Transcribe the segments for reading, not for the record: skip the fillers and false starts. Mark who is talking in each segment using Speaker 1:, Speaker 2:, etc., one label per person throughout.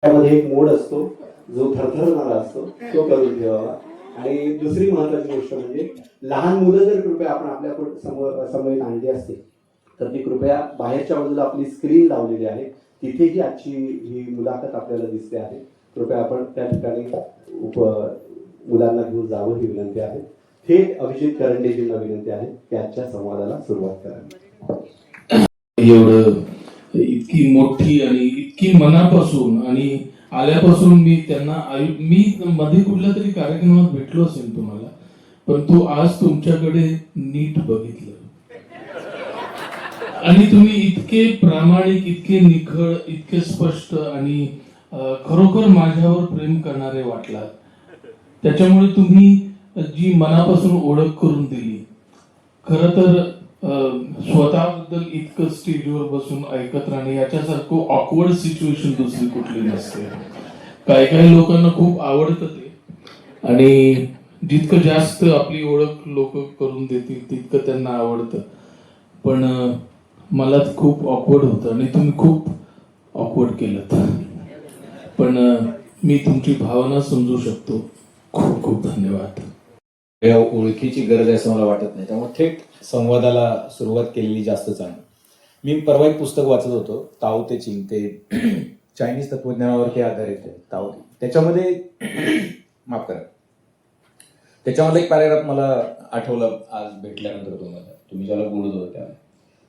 Speaker 1: त्यामध्ये एक मोड असतो जो थरथरणारा असतो, तो करून ठेवावा. आणि दुसरी महत्वाची गोष्ट म्हणजे लहान मुलं जर कृपया आपण आपल्या समोर आणली असतील तर ती कृपया बाहेरच्या बाजूला आपली स्क्रीन लावलेली आहे, तिथेही आजची ही मुलाखत आपल्याला दिसते आहे. कृपया आपण त्या ठिकाणी मुलांना घेऊन जावं ही विनंती आहे. थेट अभिजित करंडेजींना विनंती आहे की आजच्या संवादाला सुरुवात करावी.
Speaker 2: एवढं इतकी मोठी आणि इतकी मनापासून आणि आल्यापासून मी त्यांना मी मध्ये कुठल्या तरी कार्यक्रमात भेटलो असेल तुम्हाला, परंतु आज तुमच्याकडे नीट बघितलं आणि तुम्ही इतके प्रामाणिक, इतके निखळ, इतके स्पष्ट आणि खरोखर माझ्यावर प्रेम करणारे वाटलात. त्याच्यामुळे तुम्ही जी मनापासून ओळख करून दिली, खर तर स्वतःबद्दल इतकं स्टेजवर बसून ऐकत राहणे याच्यासारखं ऑकवर्ड सिच्युएशन दुसरी कुठली नसते. काही काही लोकांना खूप आवडतं ते, आणि जितकं जास्त आपली ओळख लोक करून देतील तितकं त्यांना आवडतं. पण मला खूप ऑकवर्ड होतं आणि तुम्ही खूप ऑकवर्ड केलं, पण मी तुमची भावना समजू शकतो. खूप खूप धन्यवाद.
Speaker 3: या ओळखीची गरज आहे असं मला वाटत नाही, त्यामुळे थेट संवादाला सुरुवात केलेली जास्त चांगली. मी परवा एक पुस्तक वाचत होतो, ताओ ते चिंग, ते चायनीज तत्वज्ञानावरती आधारित आहे. ताओ, त्याच्यामध्ये माफ करा, त्याच्यामध्ये एक पॅराग्राफ मला आठवलं आज भेटल्यानंतर तुम्हाला, तुम्ही ज्याला बोलत होता त्याला.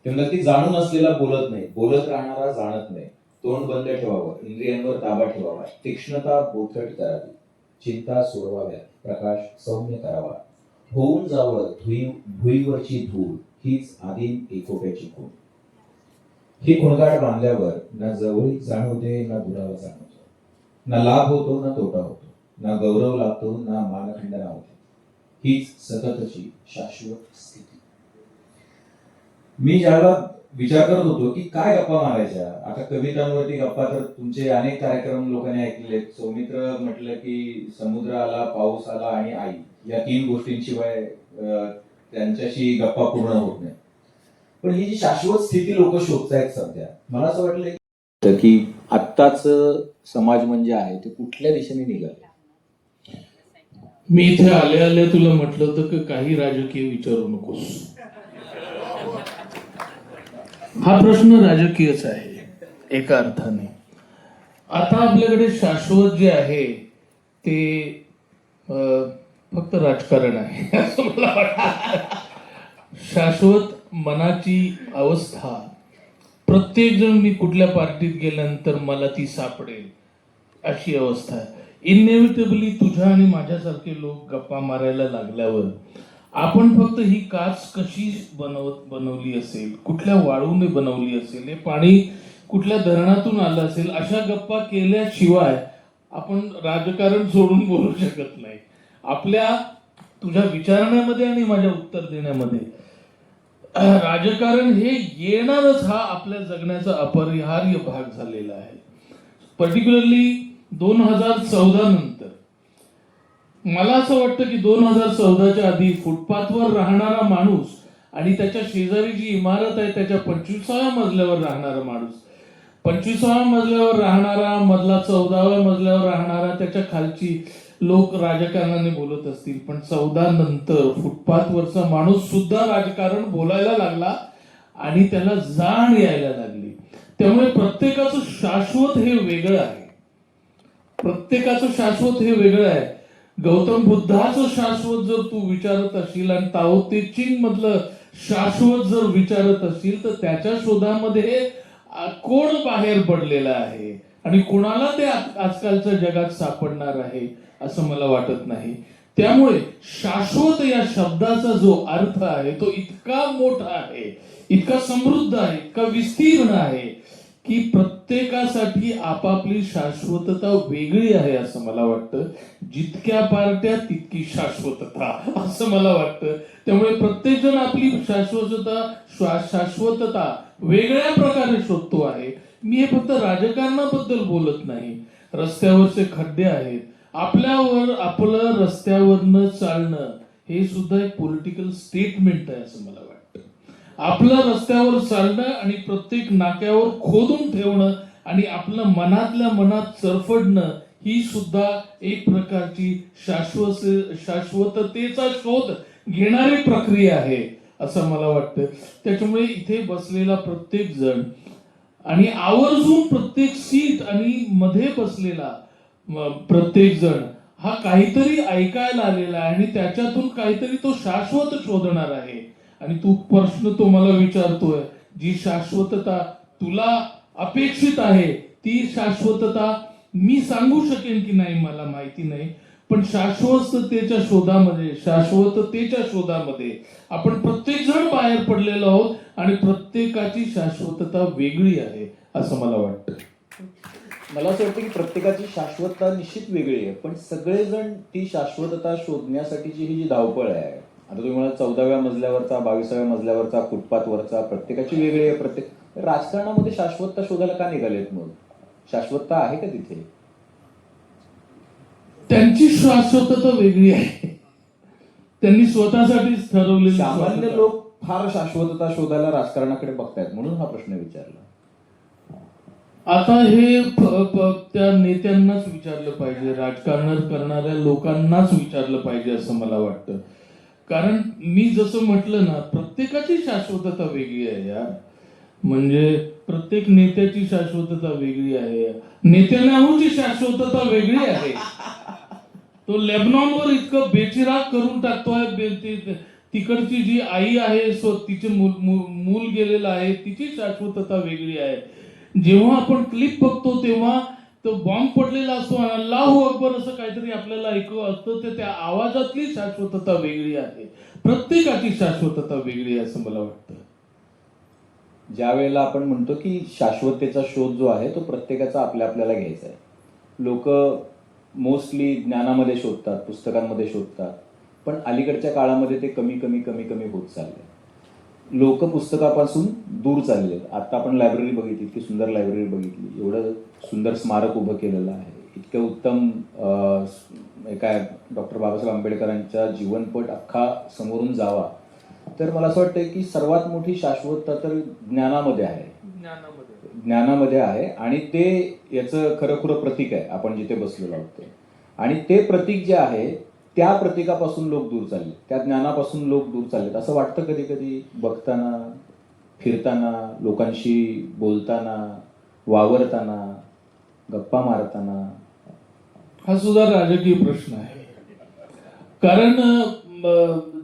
Speaker 3: ते म्हणतात की जाणून असलेला बोलत नाही, बोलत राहणारा जाणत नाही. तोंड बंद ठेवावं, इंद्रियांवर ताबा ठेवावा, तीक्ष्णता बोथट करावी, चिंता सोडवाव्या, प्रकाश सौम्य करावा, होऊन जावं भुईवरची धूळ, हीच आदिम एकोप्याची खूण. ही खुणगाट बांधल्यावर ना जवळीक जाणवते ना दुरावा जाणवतो, ना लाभ होतो ना तोटा होतो, ना गौरव लागतो ना मानखंडना होते. हीच सततची शाश्वत स्थिती. मी ज्याला विचार करत होतो की काय गप्पा मारायच्या, आता कवितांवरती गप्पा तर तुमचे अनेक कार्यक्रम लोकांनी ऐकले. सौमित्र म्हटलं की समुद्र आला, पाऊस आला आणि आई, या 3 गोष्टींशिवाय त्यांच्याशी गप्पा पूर्ण होत नाही. पण ही जी शाश्वत स्थिती लोक शोधतायत सध्या, मला असं वाटलं की आत्ताच समाज म्हणजे आहे ते कुठल्या दिशेने निघाले.
Speaker 2: मी इथे आले आले तुला म्हटलं होतं की काही राजकीय विचारू नकोस. हा प्रश्न राजकीयच आहे एका अर्थाने. आता आपल्याकडे शाश्वत जे आहे ते फक्त राजकारण आहे असं मला वाटतं. शाश्वत मनाची अवस्था प्रत्येक जण, मी कुठल्या पार्टीत गेल्यानंतर मला ती सापडेल अशी अवस्था आहे. इनएव्हिटेबली तुझ्या आणि माझ्यासारखे लोक गप्पा मारायला लागल्यावर आपण फक्त ही काच कशी बनवली असेल, कुठल्या वाळूने बनवली असेल, हे पाणी कुठल्या धरणातून आलं असेल, अशा गप्पा केल्याशिवाय आपण राजकारण सोडून बोलू शकत नाही. आपल्या तुझ्या विचारण्यामध्ये आणि माझ्या उत्तर देण्यामध्ये राजकारण हे येणारच, हा आपल्या जगण्याचा अपरिहार्य भाग झालेला आहे. पर्टिक्युलरली 2014 नंतर मला असं वाटतं की 2014च्या आधी फुटपाथवर राहणारा माणूस आणि त्याच्या शेजारी जी इमारत आहे त्याच्या 25व्या मजल्यावर राहणारा माणूस, 25व्या मजल्यावर राहणारा, मधला 14व्या मजल्यावर राहणारा, त्याच्या खालची लोक राजकारणाने बोलत असतील, पण 14 नंतर फुटपाथवरचा माणूस सुद्धा राजकारण बोलायला लागला आणि त्याला जाण यायला लागली. त्यामुळे प्रत्येकाचं शाश्वत हे वेगळं आहे. प्रत्येकाचं शाश्वत हे वेगळं आहे. गौतम बुद्धाचं शाश्वत जर तू विचारत असशील आणि ताओ ते चिंग मधलं शाश्वत जर विचारत असशील तर त्याच्या शोधामध्ये कोण बाहेर पडलेला आहे आणि कुणाला ते आजकालच्या जगात सापडणार आहे असं मला वाटत नाही. त्यामुळे शाश्वत या शब्दाचा जो अर्थ आहे तो इतका मोठा आहे, इतका समृद्ध आहे, इतका विस्तीर्ण आहे की प्रत्येकासाठी आपापली शाश्वतता वेगळी आहे असं मला वाटतं. जितक्या पार्ट्या तितकी शाश्वतता असं मला वाटतं. त्यामुळे प्रत्येक जण आपली शाश्वतता वेगळ्या प्रकारे शोधतो आहे. मी हे फक्त राजकारणाबद्दल बोलत नाही. रस्त्यावरचे खड्डे आहेत, आपलं रस्त्यावरनं चालणं हे सुद्धा एक पॉलिटिकल स्टेटमेंट आहे असं मला वाटतं. आपलं रस्त्यावर चालणं आणि प्रत्येक नाक्यावर खोदून ठेवणं आणि आपलं मनातल्या मनात चरफडणं ही सुद्धा एक प्रकारची शाश्वततेचा शोध घेणारी प्रक्रिया आहे असं मला वाटतं. त्याच्यामुळे इथे बसलेला प्रत्येक जण आणि आवर्जून प्रत्येक सीट आणि मध्ये बसलेला प्रत्येक जण हा काहीतरी ऐकायला आलेला आहे आणि त्याच्यातून काहीतरी तो शाश्वत शोधणार आहे. आणि तू प्रश्न तो मला विचारतोय, जी शाश्वतता तुला अपेक्षित आहे ती शाश्वतता मी सांगू शकेन की नाही मला माहिती नाही, पण शाश्वततेच्या शोधामध्ये आपण प्रत्येक जण बाहेर पडलेलो आहोत आणि प्रत्येकाची शाश्वतता वेगळी आहे असं मला वाटतं.
Speaker 3: मला असं वाटतं की प्रत्येकाची शाश्वतता निश्चित वेगळी आहे, पण सगळेजण ती शाश्वतता शोधण्यासाठीची ही जी धावपळ आहे, आता तुम्ही मला 14व्या मजल्यावरचा, 22व्या मजल्यावरचा, फुटपाथवरचा, प्रत्येकाची वेगळी आहे. प्रत्येक राजकारणामध्ये शाश्वतता शोधायला का निघालेत? मग शाश्वतता आहे का तिथे?
Speaker 2: त्यांची शाश्वतता वेगळी आहे, त्यांनी स्वतःसाठीच ठरवलेली.
Speaker 3: सामान्य लोक फार शाश्वतता शोधायला राजकारणाकडे बघतायत, म्हणून हा प्रश्न विचारला.
Speaker 2: आता हे त्या नेत्यांनाच विचारलं पाहिजे, राजकारण करणाऱ्या लोकांनाच विचारलं पाहिजे असं मला वाटतं. कारण मी जसं म्हटलं ना, प्रत्येकाची शाश्वतता वेगळी आहे यार. म्हणजे प्रत्येक नेत्याची शाश्वतता वेगळी आहे. नेत्यानाहूची शाश्वतता वेगळी आहे. तो लेबनॉनवर इतकं बेचिराग करून टाकतोय. तिकडची जी आई आहे, तिचे मूल गेलेलं आहे, तिची शाश्वतता वेगळी आहे. जेव्हा आपण क्लिप बघतो तेव्हा तो बॉम्ब पडलेला असतो, अल्लाहू अकबर असं काहीतरी आपल्याला ऐकू असतं, तर त्या आवाजातली शाश्वतता वेगळी आहे. प्रत्येकाची शाश्वतता वेगळी आहे असं मला वाटतं.
Speaker 3: ज्या वेळेला आपण म्हणतो की शाश्वततेचा शोध जो आहे तो प्रत्येकाचा आपल्याला घ्यायचा आहे. लोक मोस्टली ज्ञानामध्ये शोधतात, पुस्तकांमध्ये शोधतात, पण अलीकडच्या काळामध्ये ते कमी होत चालले. लोक पुस्तकापासून दूर चालले. आता आपण लायब्ररी बघितली, इतकी सुंदर लायब्ररी बघितली, एवढं सुंदर स्मारक उभं केलेलं आहे, इतकं उत्तम काय डॉक्टर बाबासाहेब आंबेडकरांचा जीवनपट अख्खा समोरून जावा. तर मला असं वाटतं की सर्वात मोठी शाश्वतता तर ज्ञानामध्ये आहे आणि ते याचं खरं प्रतीक आहे आपण जिथे बसलेलो आहोत. आणि ते प्रतीक जे आहे त्या प्रतीकापासून लोक दूर चालले, त्या ज्ञानापासून लोक दूर चाललेत असं वाटतं कधी कधी बघताना, फिरताना, लोकांशी बोलताना, वावरताना, गप्पा मारताना.
Speaker 2: हा सुद्धा राजकीय प्रश्न आहे. कारण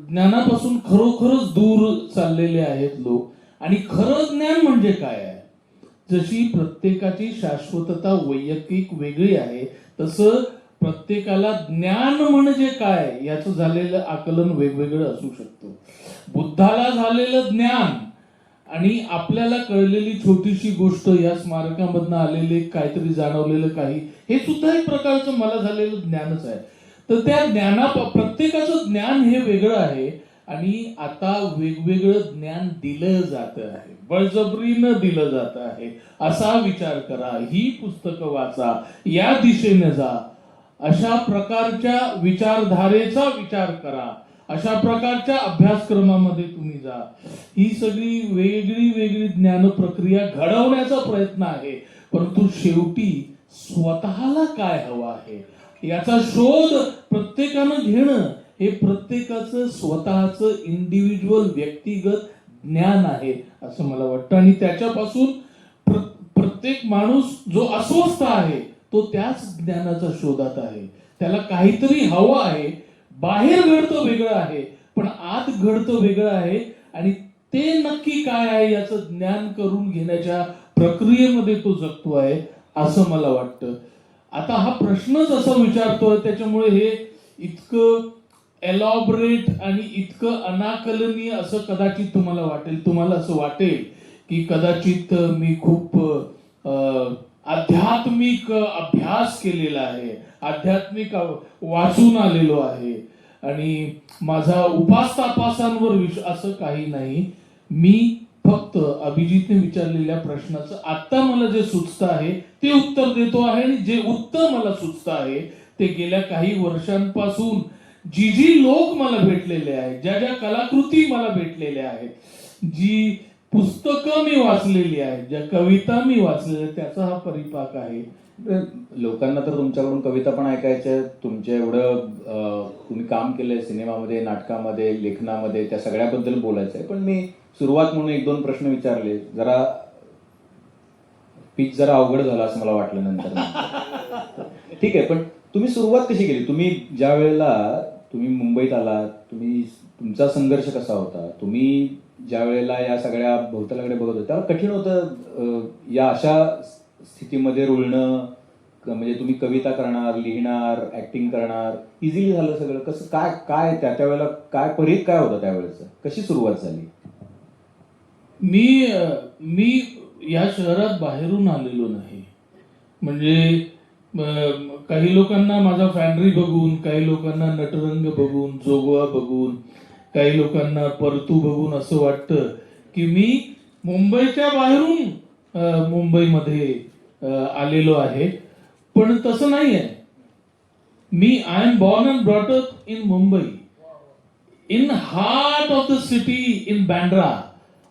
Speaker 2: ज्ञानापासून खरोखरच दूर चाललेले आहेत लोक. आणि खरं ज्ञान म्हणजे काय आहे? जशी प्रत्येकाची शाश्वतता वैयक्तिक वेगळी आहे, तसं प्रत्येकाला ज्ञान म्हणजे काय याचं झालेलं आकलन वेगवेगळं असू शकतं. बुद्धाला झालेलं ज्ञान आणि आपल्याला कळलेली छोटीशी गोष्ट, या स्मारकामधनं आलेले काहीतरी जाणवलेलं काही, हे सुद्धा एक प्रकारचं मला झालेलं ज्ञानच आहे. तर त्या प्रत्येकाचं ज्ञान हे वेगळं आहे. आणि आता वेगवेगळं ज्ञान दिलं जात आहे, बळजबरीनं दिलं जात आहे. असा विचार करा, ही पुस्तकं वाचा, या दिशेने जा, अशा प्रकारच्या विचारधारेचा विचार करा, अशा प्रकारच्या अभ्यासक्रमामध्ये तुम्ही जा. ही सगळी वेगळी ज्ञान प्रक्रिया घडवण्याचा प्रयत्न आहे. परंतु शेवटी स्वतःला काय हवं आहे याचा शोध प्रत्येकानं घेणं हे प्रत्येकाचं स्वतःचं इंडिव्हिज्युअल व्यक्तिगत ज्ञान आहे असं मला वाटतं. आणि त्याच्यापासून प्रत्येक माणूस जो अस्वस्थ आहे तो त्याच ज्ञानाच्या शोधात आहे. त्याला काहीतरी हवं आहे. बाहेर घडतं वेगळं आहे, पण आत घडतं वेगळं आहे. आणि ते नक्की काय आहे याचं ज्ञान करून घेण्याच्या प्रक्रियेमध्ये तो जगतो आहे असं मला वाटतं. आता हा प्रश्नच असा विचारतोय, त्याच्यामुळे हे इतकं एलॉबरेट आणि इतकं अनाकलनीय असं कदाचित तुम्हाला वाटेल. तुम्हाला असं वाटेल की कदाचित मी खूप आध्यात्मिक अभ्यास केलेला आहे, आध्यात्मिक वाचून आलेलो आहे आणि माझा उपासतापासांवर असं काही नाही. मी फक्त अभिजितने विचारलेल्या प्रश्नाचं आता मला जे सुचतं आहे ते उत्तर देतो आहे आणि जे उत्तर मला सुचतं आहे ते गेल्या काही वर्षांपासून जी लोक मला भेटलेले आहेत, ज्या कलाकृती मला भेटलेल्या आहेत, जी पुस्तकं मी वाचलेली आहेत, ज्या कविता मी वाचलेल्या आहेत, त्याचा हा परिपाक आहे.
Speaker 3: लोकांना तर तुमच्याकडून कविता पण ऐकायच्या, तुमच्या एवढं तुम्ही काम केलंय सिनेमामध्ये, नाटकामध्ये, लेखनामध्ये, त्या सगळ्याबद्दल बोलायचं आहे. पण मी सुरुवात म्हणून 1-2 प्रश्न विचारले. जरा पिच जरा अवघड झाला असं मला वाटलं नंतर. ठीक आहे, पण तुम्ही सुरुवात कशी केली? तुम्ही ज्या वेळेला तुम्ही मुंबईत आलात, तुमचा संघर्ष कसा होता? तुम्ही ज्या वेळेला या सगळ्या भोवतालाकडे बघत होता त्याला कठीण होतं या अशा स्थितीमध्ये रुळणं? म्हणजे तुम्ही कविता करणार, लिहिणार, ऍक्टिंग करणार, इझिली झालं सगळं? कसं काय त्या वेळेला काय परीत काय होतं त्यावेळेचं? कशी सुरुवात झाली?
Speaker 2: मी या शहरात बाहेरून आलेलो नाही. म्हणजे काही लोकांना माझा फॅन्ड्री बघून, काही लोकांना नटरंग बघून, जोगवा बघून, काही लोकांना परतू बघून असं वाटतं की मी मुंबईच्या बाहेरून मुंबईमध्ये आलेलो आहे. पण तसं नाही आहे. I am born and brought up in Mumbai, in heart of the city, in Bandra,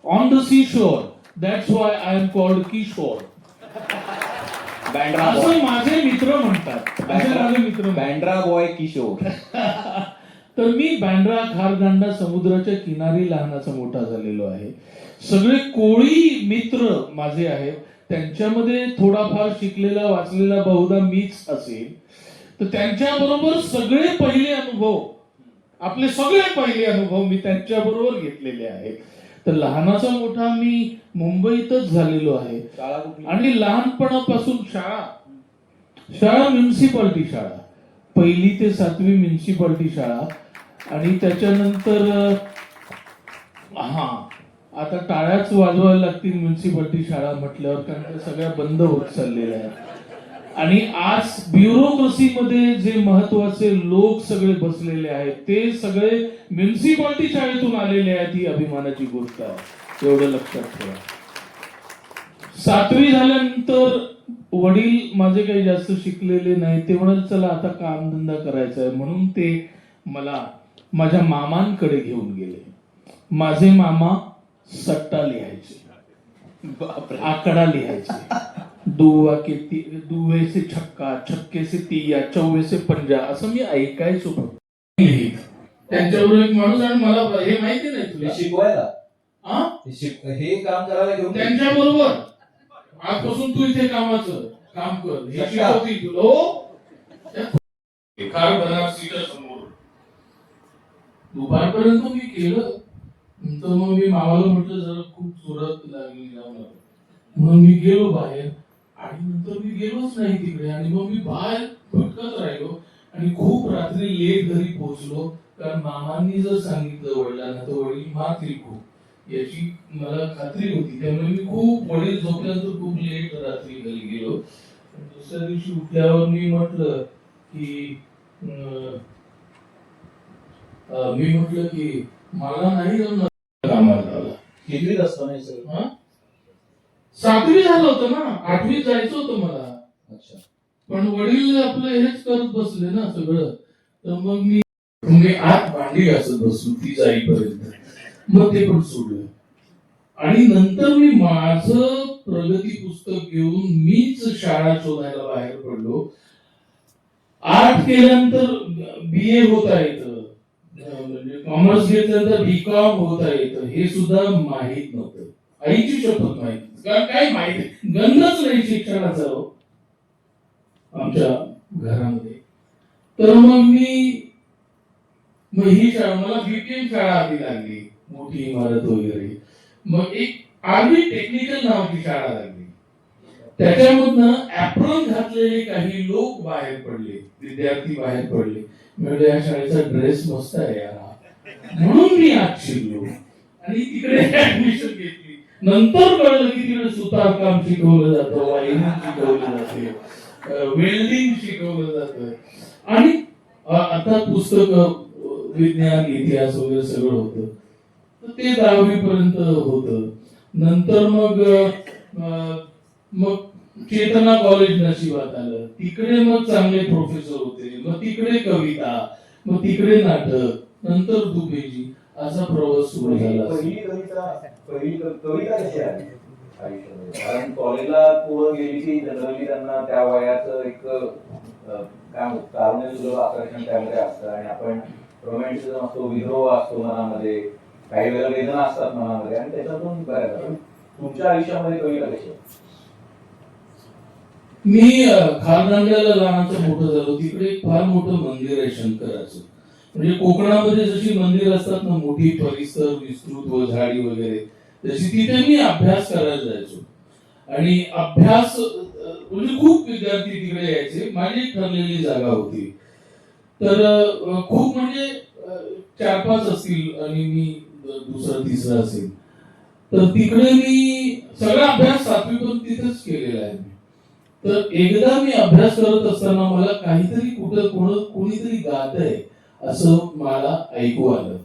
Speaker 2: on the sea shore. That's why I am called Kishore. असं माझे मित्र म्हणतात.
Speaker 3: बँड्रा बॉय किशोर.
Speaker 2: तर मी बँड्रा, खारदांडा समुद्राच्या किनारी लहानाचा मोठा झालेलो आहे. सगळे कोळी मित्र माझे आहेत, त्यांच्यामध्ये थोडाफार शिकलेला वाचलेला बहुधा मीच असेल. तर त्यांच्याबरोबर सगळे पहिले अनुभव, आपले सगळे पहिले अनुभव मी त्यांच्याबरोबर घेतलेले आहेत. तर लहानाचा मोठा मी मुंबईतच झालेलो आहे. आणि लहानपणापासून शाळा म्युन्सिपाल्टी शाळा, 1ली ते 7वी म्युन्सिपाल्टी शाळा. आणि त्याच्यानंतर आता टाळ्याच वाजवायला लागतील म्युन्सिपाल्टी शाळा म्हटल्यावर, कारण त्या सगळ्या बंद होत चाललेल्या आहेत. आणि आज ब्युरोक्रेसीमध्ये जे महत्वाचे लोक सगळे बसलेले आहेत ते सगळे म्युन्सिपाल्टी शाळेतून आलेले आहेत. ही अभिमानाची गोष्ट आहे, एवढं लक्षात ठेवा. 7वी झाल्यानंतर वडील माझे काही जास्त शिकलेले नाही. ते म्हणाले चला आता कामधंदा करायचा आहे, म्हणून ते मला माझ्या मामांकडे घेऊन गेले. माझे मामा सट्टा लिहायचे, आकडा लिहायचे. दुवे से छक्का, छक्के से तिया, चौवे से पंजा, असं मी ऐकायचो. त्यांच्याबरोबर एक माणूस, आणि मला हे माहिती नाही तुला
Speaker 3: शिकवायला हे काम करायला घेऊन
Speaker 2: त्यांच्याबरोबर आजपासून तू इथे कामाचं काम कर हे शिकवतील तुला. बनारसीच्या समोर दुपारपर्यंत मी केलं. नंतर मग मी मामाला म्हटलं जरा खूप जोरात लागली म्हणून मी गेलो बाहेर. आणि नंतर मी गेलोच नाही तिकडे. आणि मग मी बाहेर भटकत राहिलो आणि खूप रात्री लेट घरी पोहोचलो. कारण मामांनी जर सांगितलं वडिलांना तर वडील मारतील खूप याची मला खात्री होती. त्यामुळे मी खूप वडील झोपल्यानंतर खूप लेट रात्री घरी गेलो. दुसऱ्या दिवशी उठल्यावर मी म्हटलं की मला नाही जमणार कामाला.
Speaker 3: कितवीत असताना सर?
Speaker 2: 7वी झालं होतं ना, 8वीत जायचं होतं मला.
Speaker 3: अच्छा.
Speaker 2: पण वडील आपलं हेच करत बसले ना सगळं. तर मग मी आत भांडी घासत बसलो ती जाईपर्यंत. मग ते पण सोडलं. आणि नंतर मी माझं प्रगती पुस्तक घेऊन मीच शाळा शोधायला बाहेर पडलो. 8 केल्यानंतर BA होता येतं, म्हणजे कॉमर्स घेतल्यानंतर BCom होता येतं, हे सुद्धा माहित नव्हतं. आईची शपथ माहित, कारण काय माहिती गंधच नाही शिक्षणाचा आमच्या घरामध्ये. तर मग ही शाळा मला BPM शाळा आधी लागली, मोठी इमारत वगैरे. मग एक आर्मी टेक्निकल नावाची शाळा लागली. त्याच्यामधनं ऍप्रॉन घातलेले काही लोक बाहेर पडले, विद्यार्थी बाहेर पडले. म्हणजे या शाळेचा ड्रेस मस्त आहे यार, म्हणून मी आत शिरलो आणि तिकडे ऍडमिशन घेतली. नंतर कळलं की तिकडे सुतारकाम शिकवलं जातं, वायरिंग शिकवलं जाते, वेल्डिंग शिकवलं जातं. आणि आता पुस्तक विज्ञान इतिहास वगैरे सगळं होतं. तर ते 10वी पर्यंत होतं. नंतर मग चेतना कॉलेज नशिबात आलं. तिकडे मग चांगले प्रोफेसर होते. मग तिकडे कविता, मग तिकडे नाटक, नंतर दुबेजी, असा प्रवास सुरू झाला.
Speaker 3: पहिली कविता कशी आली आयुष्यामध्ये? कारण कॉलेजला पुढं गेली की जनरली त्यांना त्या वयाचं एक काय म्हणतात तारुण्य आकर्षण त्यामध्ये असतं आणि आपण रोमॅन्टिसिझम असतो, विद्रोह असतो मनामध्ये, काही वेळेला वेदना असतात मनामध्ये आणि त्याच्यातून बऱ्याच. तुमच्या आयुष्यामध्ये कविता कशी आहे?
Speaker 2: मी खारदांड्याला लहानाचं मोठं झालो. तिकडे एक फार मोठं मंदिर आहे शंकराचं. म्हणजे कोकणामध्ये जशी मंदिर असतात ना, मोठी परिसर विस्तृत व झाडी वगैरे, तशी तिथे मी अभ्यास करायला जायचो. आणि अभ्यास म्हणजे खूप विद्यार्थी तिकडे यायचे. माझी ठरलेली जागा होती. तर खूप म्हणजे 4-5 असतील आणि मी दुसरा तिसरा असेल. तर तिकडे मी सगळा अभ्यास 7वी पण तिथेच केलेला आहे. तर एकदा मी अभ्यास करत असताना मला काहीतरी कोणीतरी गात आहे असं मला ऐकू आलं.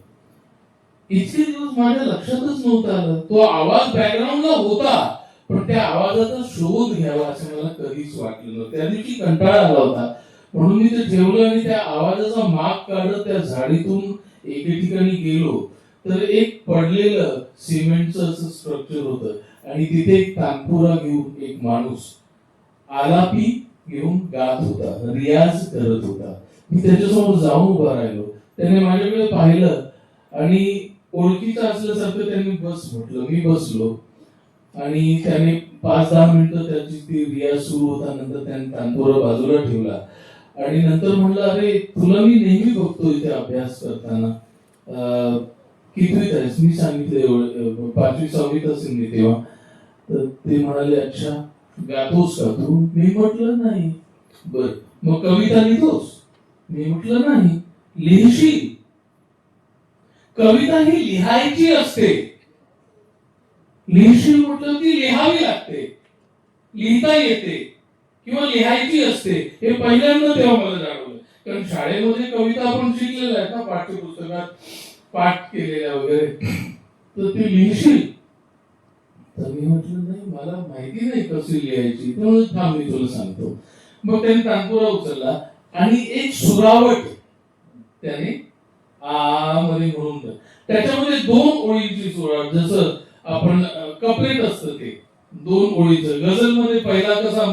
Speaker 2: इतके दिवस माझ्या लक्षातच नव्हतं आलं. तो आवाज बॅकग्राऊंडला होता, पण त्या आवाजाचा शोध घ्यावा असं मला कधीच वाटलं नव्हतं. त्या दिवशी कंटाळा आला होता, म्हणून मी ते ठेवलं आणि त्या आवाजाचा माग काढत त्या झाडीतून एके ठिकाणी गेलो. तर एक पडलेलं सिमेंटचं असं स्ट्रक्चर होतं आणि तिथे एक तानपुरा घेऊन एक माणूस आलापी घेऊन गात होता, रियाज करत होता. मी त्याच्यासमोर जाऊन उभा राहिलो. त्याने माझ्याकडे पाहिलं आणि ओळखीचं असल्यासारखं त्यांनी बस म्हटलं. मी बसलो आणि त्याने 5-10 मिनिटं त्याची ती रियाज सुरू होता. नंतर त्याने तानपुरा बाजूला ठेवला आणि नंतर म्हणलं, अरे तुला मी नेहमी बघतो इथे अभ्यास करताना, कितवीत आहेस? मी सांगितलं 5वी-6वीत असेल मी तेव्हा. तर ते म्हणाले, अच्छा गातोस का तू? मी म्हटलं नाही. बर, मग कविता लिहितोस? मी म्हटलं नाही. लिहिशील? कविता ही लिहायची असते. लिहिशील म्हटलं ती लिहावी लागते, लिहिता येते किंवा लिहायची असते. हे पहिल्यांदा तेव्हा मला जाणवलं. कारण शाळेमध्ये कविता आपण शिकलेल्या आहेत ना, पाठ्यपुस्तकात पाठ केलेल्या वगैरे. तर ती लिहिशील? तर मी म्हटलं नाही, मला माहिती नाही कशी लिहायची. तर थांब मी तुला सांगतो. मग त्याने तानपुरा उचलला आणि एक सुरावट त्याने आ मध्ये म्हणून त्याच्यामध्ये 2 ओळींची सुरावट, जसं आपण कपलेट असतं ते 2 ओळीचं. गझलमध्ये पहिला कसा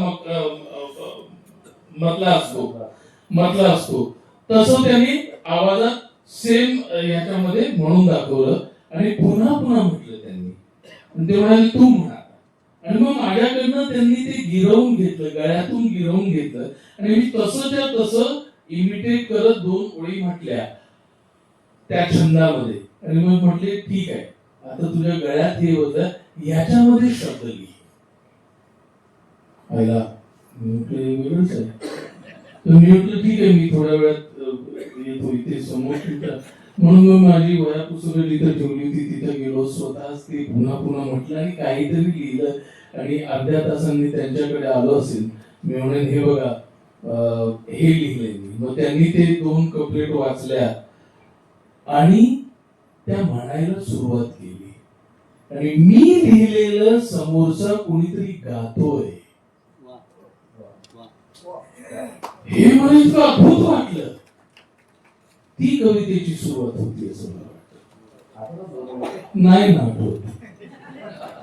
Speaker 2: मतला असतो तसं त्याने आवाजात सेम याच्यामध्ये म्हणून दाखवलं आणि पुन्हा पुन्हा म्हटलं त्यांनी. ते म्हणाले तू म्हणा. आणि मग माझ्याकडनं त्यांनी ते गिरवून घेतलं, गळ्यातून गिरवून घेतलं आणि मी तसंच्या तसं इमिटेट करत 2 ओळी म्हटल्या त्या छंदामध्ये. आणि मग म्हटले ठीक आहे, आता तुझ्या गळ्यात हे होतं, याच्यामध्ये शब्द लिही. आईला म्हटलं वेगळंच आहे. तर मी म्हटलं ठीक आहे, मी थोड्या वेळात येतो इथे समोर तुमच्या. म्हणून मग माझी वया पुस्तकं जिथं ठेवली होती तिथं गेलो. स्वतःच ते पुन्हा पुन्हा म्हटलं आणि काहीतरी लिहिलं. आणि अर्ध्या तासांनी त्यांच्याकडे आलो असेल. मी म्हणेन हे बघा, हे लिहिलंय मी. मग त्यांनी ते 2 कपलेट वाचल्या आणि त्या म्हणायला सुरुवात केली. आणि मी लिहिलेलं समोरचा कोणीतरी गातोय हे मला इतकं अद्भुत वाटलं. ती कवितेची सुरुवात होती असं मला वाटतं. नाही आठवत,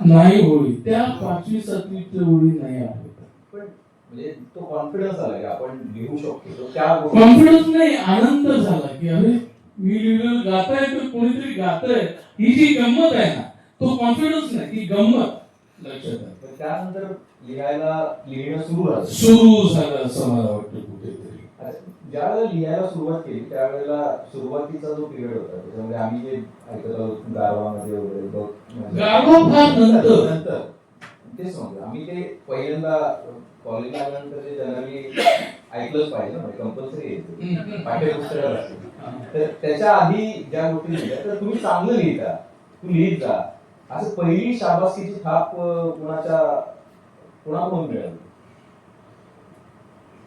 Speaker 2: नाही ओळी त्या 5वी-7वीच्या ओळी नाही आठवत.
Speaker 3: म्हणजे तो कॉन्फिडन्स आला की आपण लिहू शकतो.
Speaker 2: कॉन्फिडन्स नाही, आनंद झाला की अरे मी लिहिलं गाताय तर कोणीतरी गाताय, ही जी गंमत आहे ना. तो कॉन्फिडन्स नाही, ती गंमत लक्षात आहे.
Speaker 3: त्यानंतर लिहिणं
Speaker 2: सुरू झालं असं मला वाटतं कुठेतरी.
Speaker 3: ज्यावेळेला लिहायला सुरुवात केली त्यावेळेला सुरुवातीचा जो पिरियड होता त्याच्यामध्ये आम्ही जे ऐकत आहोत गारवामध्ये वगैरे,
Speaker 2: गारवा फार नंतर
Speaker 3: तेच म्हणतो आम्ही ते पहिल्यांदा कॉलेजला आल्यानंतर ते जनरली ऐकलंच पाहिजे ना, कंपल्सरी पाठ्यपुस्तकाला. तर त्याच्या आधी ज्या गोष्टी लिहिल्या तर तुम्ही चांगलं लिहिता, तू लिहित जा, असं पहिली शाबासकीची थाप कुणाकडून मिळाली?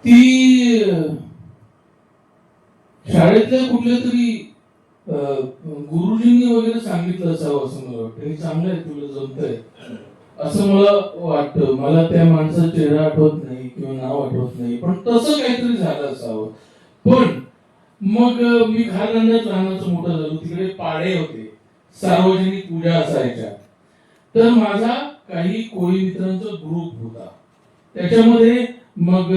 Speaker 2: ती शाळेतल्या कुठल्या तरी गुरुजींनी वगैरे सांगितलं असावं असं मला वाटतं. हे चांगलं आहे, तुला जमतंय असं मला वाटतं. मला त्या माणसाचा चेहरा आठवत नाही किंवा नाव आठवत नाही, पण तसं काहीतरी झालं असावं. पण मग मी खारगंड्यात लहानाचं मोठं झालो. तिकडे पाडे होते, सार्वजनिक पूजा असायच्या. तर माझा काही कोळी मित्रांचा ग्रुप होता. त्याच्यामध्ये मग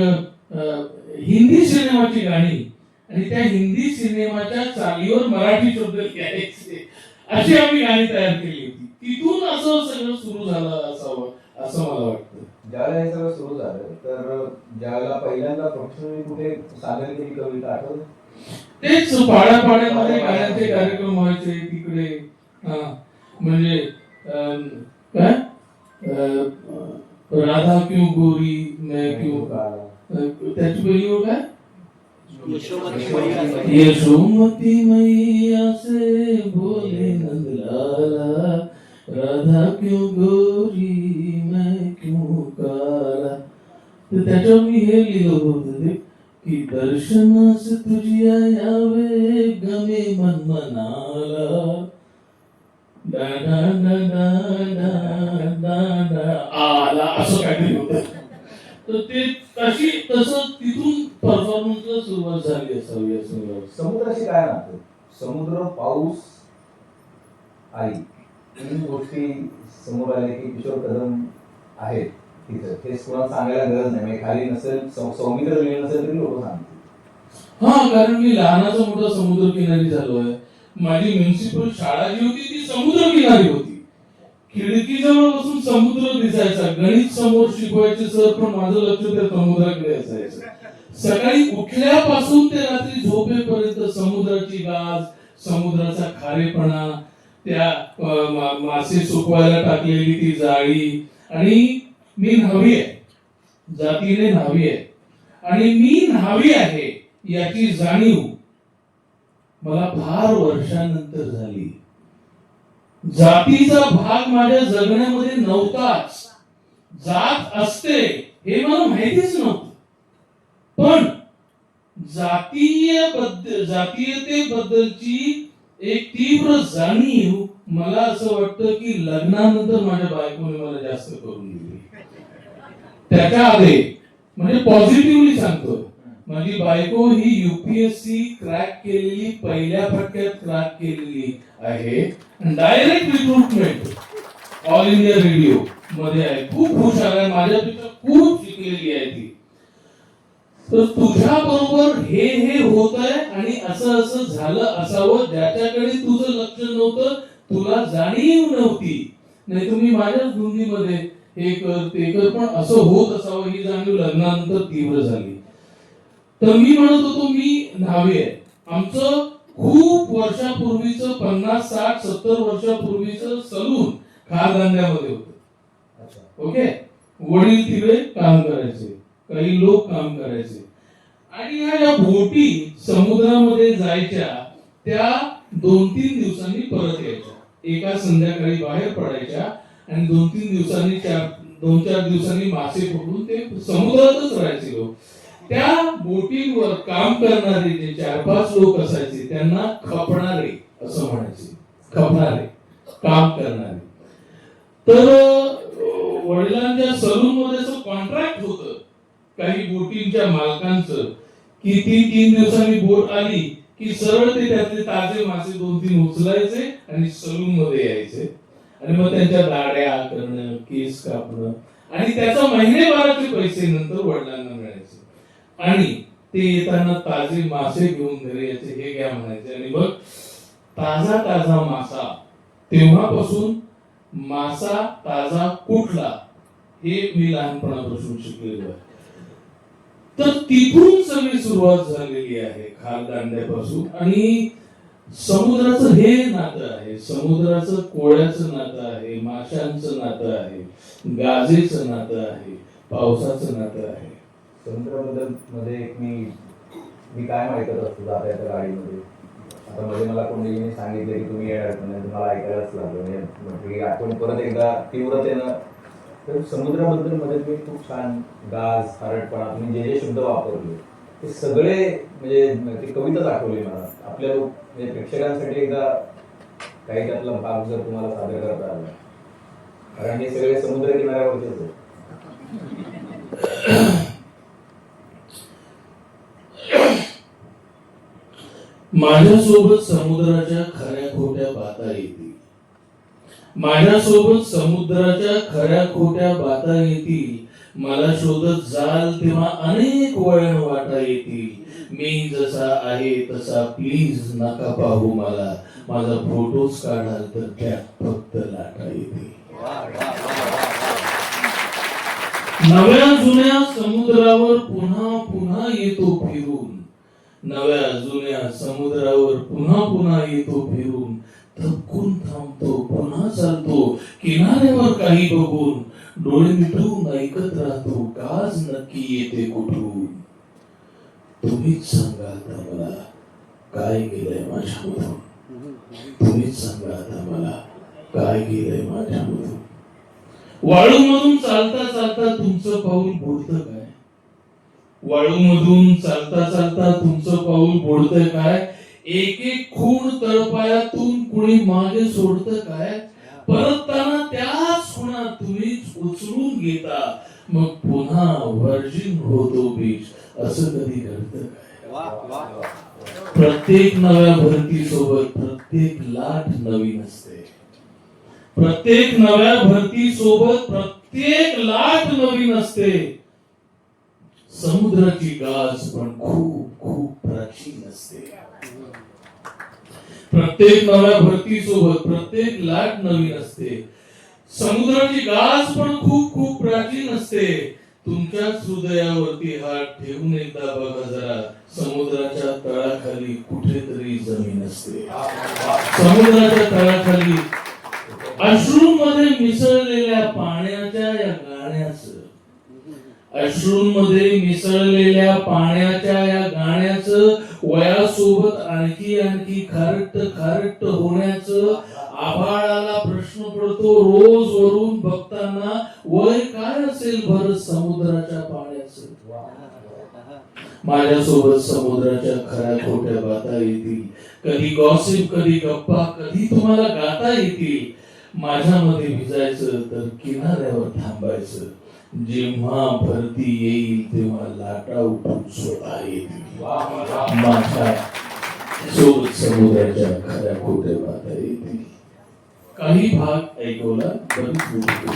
Speaker 2: हिंदी सिनेमाची गाणी आणि त्या हिंदी सिनेमाच्या चालीवर मराठी शब्द लिहायचे, अशी आम्ही गाणी तयार केली होती. तिथून असं सगळं सुरू झालं असावं असं मला वाटतं.
Speaker 3: ज्यावेळेला हे सगळं सुरू झालं, तर ज्यावेळेला पहिल्यांदा प्रोफेशनली कुठे सादर केली कविता आठवत?
Speaker 2: तेच पाड्यामध्ये गाण्याचे कार्यक्रम व्हायचे तिकडे. म्हणजे काय राधा क्यों गोरी मैं क्यों काला, त्याची पहिली ओळ काय, यशोमती मैया से बोले नंदलाला, राधा क्यों गोरी मैं क्यों काला. तर त्याच्यावर मी हे लिहिलं होतं की दर्शनास तुझी यावे गमे मन मनाला, डा डा डा डा डा डा डा आला, असं काहीतरी होतं. तर ते तसं तिथून परफॉर्मन्सला सुरुवात झाली असावी असं मला वाटतं.
Speaker 3: समुद्राशी काय नातं? समुद्र, पाऊस, आई, तीन गोष्टी समोर आल्या की किशोर कदम आहेत तिथं. हे कोणाला सांगायला गरज नाही. म्हणजे खाली नसेल, सौमित्र लिहिलं नसेल तरी लोक सांगतील.
Speaker 2: हा, कारण मी लहानाचा मोठा समुद्र किनारी झालोय. माझी म्युन्सिपल शाळा जी होती ती समुद्र किनारी होती. खिडकीजवळ बसून समुद्र दिसायचा. गणित समोर शिकवायचे सर, पण माझं लक्ष त्या समुद्राकडे असायचं. सकाळी उठल्यापासून ते रात्री झोपेपर्यंत समुद्राची गाज, समुद्राचा खारेपणा, त्या मासे सुकवायला टाकलेली ती जाळी. आणि मी न्हावी आहे, जातीने न्हावी आहे, आणि मी न्हावी आहे याची जाणीव मला फार वर्षानंतर झाली. जातीचा भाग माझ्या जगण्यामध्ये नव्हताच. जात असते हे मला माहितीच नव्हतं. पण जातीयतेबद्दलची एक तीव्र जाणीव मला असं वाटतं की लग्नानंतर माझ्या बायकोने मला जास्त करून दिली. त्याच्या आधी म्हणजे पॉझिटिव्हली सांगतो, माझी बायको ही UPSC क्रॅक केलेली, पहिल्या फटक्यात क्रॅक केलेली आहे. Direct recruitment all India radio मध्ये आहे. खूप हुशार आहे, माझ्यापेक्षा खूप शिकलेली आहे ती. तर तुझ्या बरोबर हे होत आहे आणि असं झालं असावं, ज्याच्याकडे तुझं लक्ष नव्हतं, तुला जाणीव नव्हती. नाही तुम्ही माझ्याच धुंदीमध्ये हे कर ते कर, पण असं होत असावं ही जाणीव लग्नानंतर तीव्र झाली. तर मी म्हणत होतो मी न्हावी आहे. आमचं खूप वर्षापूर्वीचं 50, 60, 70 वर्षापूर्वीचं सलून खारदांड्यामध्ये होतं. ओके, वडील तिकडे काम करायचे, काही लोक काम करायचे. आणि या बोटी समुद्रामध्ये जायच्या, त्या 2-3 दिवसांनी परत यायच्या. एका संध्याकाळी बाहेर पडायच्या आणि 2-3 दिवसांनी 2-4 दिवसांनी मासे पकडून ते समुद्रातच राहायचे लोक. त्या बोटीवर काम करणारे जे 4-5 लोक असायचे त्यांना खपणारे असं म्हणायचे. खपणारे, काम करणारे. तर वडिलांच्या सलून मध्ये असं कॉन्ट्रॅक्ट होतं काही बोटींच्या मालकांचं की 3 दिवसांनी बोट आली की सरळ ते त्यातले ताजे मासे 2-3 उचलायचे आणि सलून मध्ये यायचे. आणि मग त्यांच्या दाढ्या करणं, केस कापणं, आणि त्याचा महिनेभराचे पैसे नंतर वडिलांना मिळायचे. आणि ते येताना ताजे मासे घेऊन घरी यायचे. हे घ्या म्हणायचे. आणि मग ताजा मासा, तेव्हापासून मासा ताजा कुठला हे मी लहानपणापासून शिकलेलो आहे. तर तिथून सगळी सुरुवात झालेली आहे खारदांड्यापासून. आणि समुद्राचं हे नातं आहे, समुद्राचं कोळ्याचं नातं आहे, माशांचं नातं आहे, गाजेचं नातं आहे, पावसाचं नातं आहे.
Speaker 3: समुद्राबद्दल मध्ये मी काय माहिती असतो जाता येत्या गाडीमध्ये, आता मध्ये मला कोणीने सांगितलं की तुम्ही येणार म्हणजे तुम्हाला ऐकायलाच लागलं म्हणजे ही आठवण परत एकदा तीव्रतेनं. तर समुद्राबद्दल मध्ये तुम्ही खूप छान गाज हरटपणा तुम्ही जे जे शब्द वापरले ते सगळे म्हणजे ती कविताच आठवली मला. आपल्या म्हणजे प्रेक्षकांसाठी एकदा काही त्यातला भाग जर तुम्हाला सादर करता आला, कारण हे सगळे समुद्र किनाऱ्यावरचेच आहेत.
Speaker 2: माझ्यासोबत समुद्राच्या खऱ्या खोट्या बाता येतील, माझ्यासोबत समुद्राच्या खऱ्या खोट्या बाता येतील. मला शोधत जाल तेव्हा अनेक वळण वाटा येतील. मी जसा आहे तसा प्लीज नका पाहू मला. माझा फोटोच काढाल तर त्यात फक्त लाटा येतील. नव्या जुन्या समुद्रावर पुन्हा पुन्हा येतो फिरून, नव्या जुन्या समुद्रावर पुन्हा पुन्हा येतो फिरून. थकून थांबतो पुन्हा चालतो किनाऱ्यावर काही बघून. डोळे मिटून ऐकत राहतो गाज नक्की येते कुठून. तुम्हीच सांगा आता मला काय गेलंय माझ्यामधून, तुम्हीच सांगा आता मला काय गेलंय माझ्यामधून. वाळूमधून चालता चालता तुमचं पाऊल बोलतं काय, वाळूमधून चालता चालता तुमचं पाऊल बोलतं काय. एक एक खूण तळपायातून कुणी मागे सोडतं काय. परतताना त्याच खुणा तुम्हीच उचलून घेता. मग पुन्हा व्हर्जिन होतो बीच. असं कधी घडतं काय. प्रत्येक नव्या भरती सोबत प्रत्येक लाट नवीन असते, प्रत्येक नव्या भरती सोबत प्रत्येक लाट नवीन असते. समुद्राची गाज पण खूप खूप प्राचीन असते. प्रत्येक नव्या भरती सोबत प्रत्येक लाट नवीन असते. समुद्राची गाज पण खूप खूप प्राचीन असते. तुमच्याच हृदयावरती हात ठेवून एकदा बघा जरा. समुद्राच्या तळाखाली कुठेतरी जमीन असते. समुद्राच्या तळाखाली अश्रूंमध्ये मिसळलेल्या पाण्याच्या या गाण्याचं, अश्रूंमध्ये मिसळलेल्या पाण्याच्या या गाण्याचं, वयासोबत आणखी आणखी खारट खारट होण्याचं. आभाळाला प्रश्न पडतो रोज वरून बघताना, वय काय असेल भर समुद्राच्या पाण्याचं. माझ्यासोबत समुद्राच्या खऱ्या खोट्या बाता येतील. कधी गॉसिप, कधी गप्पा, कधी तुम्हाला गाता येतील. माझ्यामध्ये भिजायचं तर किनाऱ्यावर थांबायचं. जेव्हा भरती येईल तेव्हा लाटा उठून स्वतः येतील. माझ्या सोबत समुद्राच्या खऱ्या खोट्या बाता येतील. काही भाग ऐकवला बरीच गोष्टी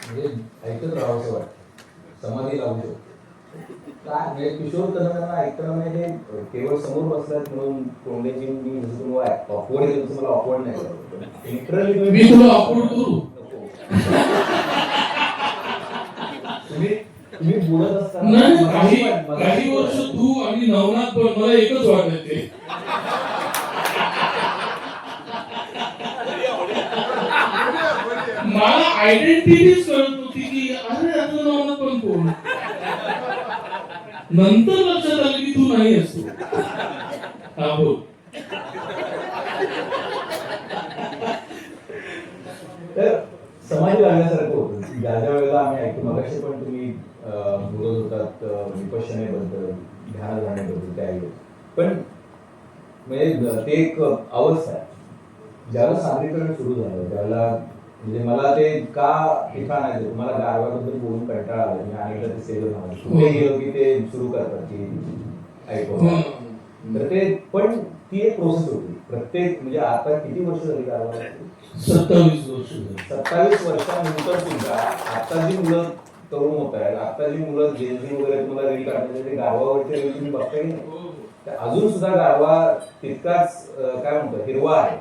Speaker 3: म्हणजे ऐकत राहावं वाटतं, समाधी लावू शकतो. काय म्हणजे किशोर कदमांना ऐकताना म्हणजे ते केवळ समोर बसलात म्हणून कोंड्याची मी जसं तुम्हाला ऑकवर्ड आहे तसं मला ऑकवर्ड नाही. लिटरली
Speaker 2: मी तुला ऑकवर्ड करू.
Speaker 3: तुम्ही बोलत असताना
Speaker 2: नाही, काही वर्ष तू आणि नवनाथ पण मला एकच वाटायचे. मला आयडेंटिटीच कळत नव्हती की अरे आता नवनाथ पण कोण. नंतर लक्षात आलं की तू नाही असतो. हा बोल.
Speaker 3: तर समाधी लागण्यासारखं होतं. ज्या ज्या वेळेला आम्ही ऐकतो मगाशी पण तुम्ही बोलत होतात विपश्यनेबद्दल, ध्यान जाण्याबद्दल त्या ऐकत. पण म्हणजे ते एक अवस्था आहे ज्याला सादरीकरण सुरू झालं, ज्याला म्हणजे मला ते का ठिकाण आहे तुम्हाला गारव्याबद्दल बोलून कंटाळा आला. मी अनेकदा ते स्टेजवर म्हणाले कुठे गेलो की ते सुरू करतात की ऐकवं. तर ते पण ती एक प्रोसेस होती. प्रत्येक म्हणजे आता किती वर्ष झाली गारवा?
Speaker 2: 27 वर्ष.
Speaker 3: 27 वर्षानंतर सुद्धा आता जी मुलं तरुण होत आहेत, आता जी मुलं जेनझी वगैरे तुम्हाला रील काढण्याचे ते गारवावरचे रील तुम्ही बघताय की नाही, अजून सुद्धा गारवा तितकाच काय म्हणतो हिरवा आहे.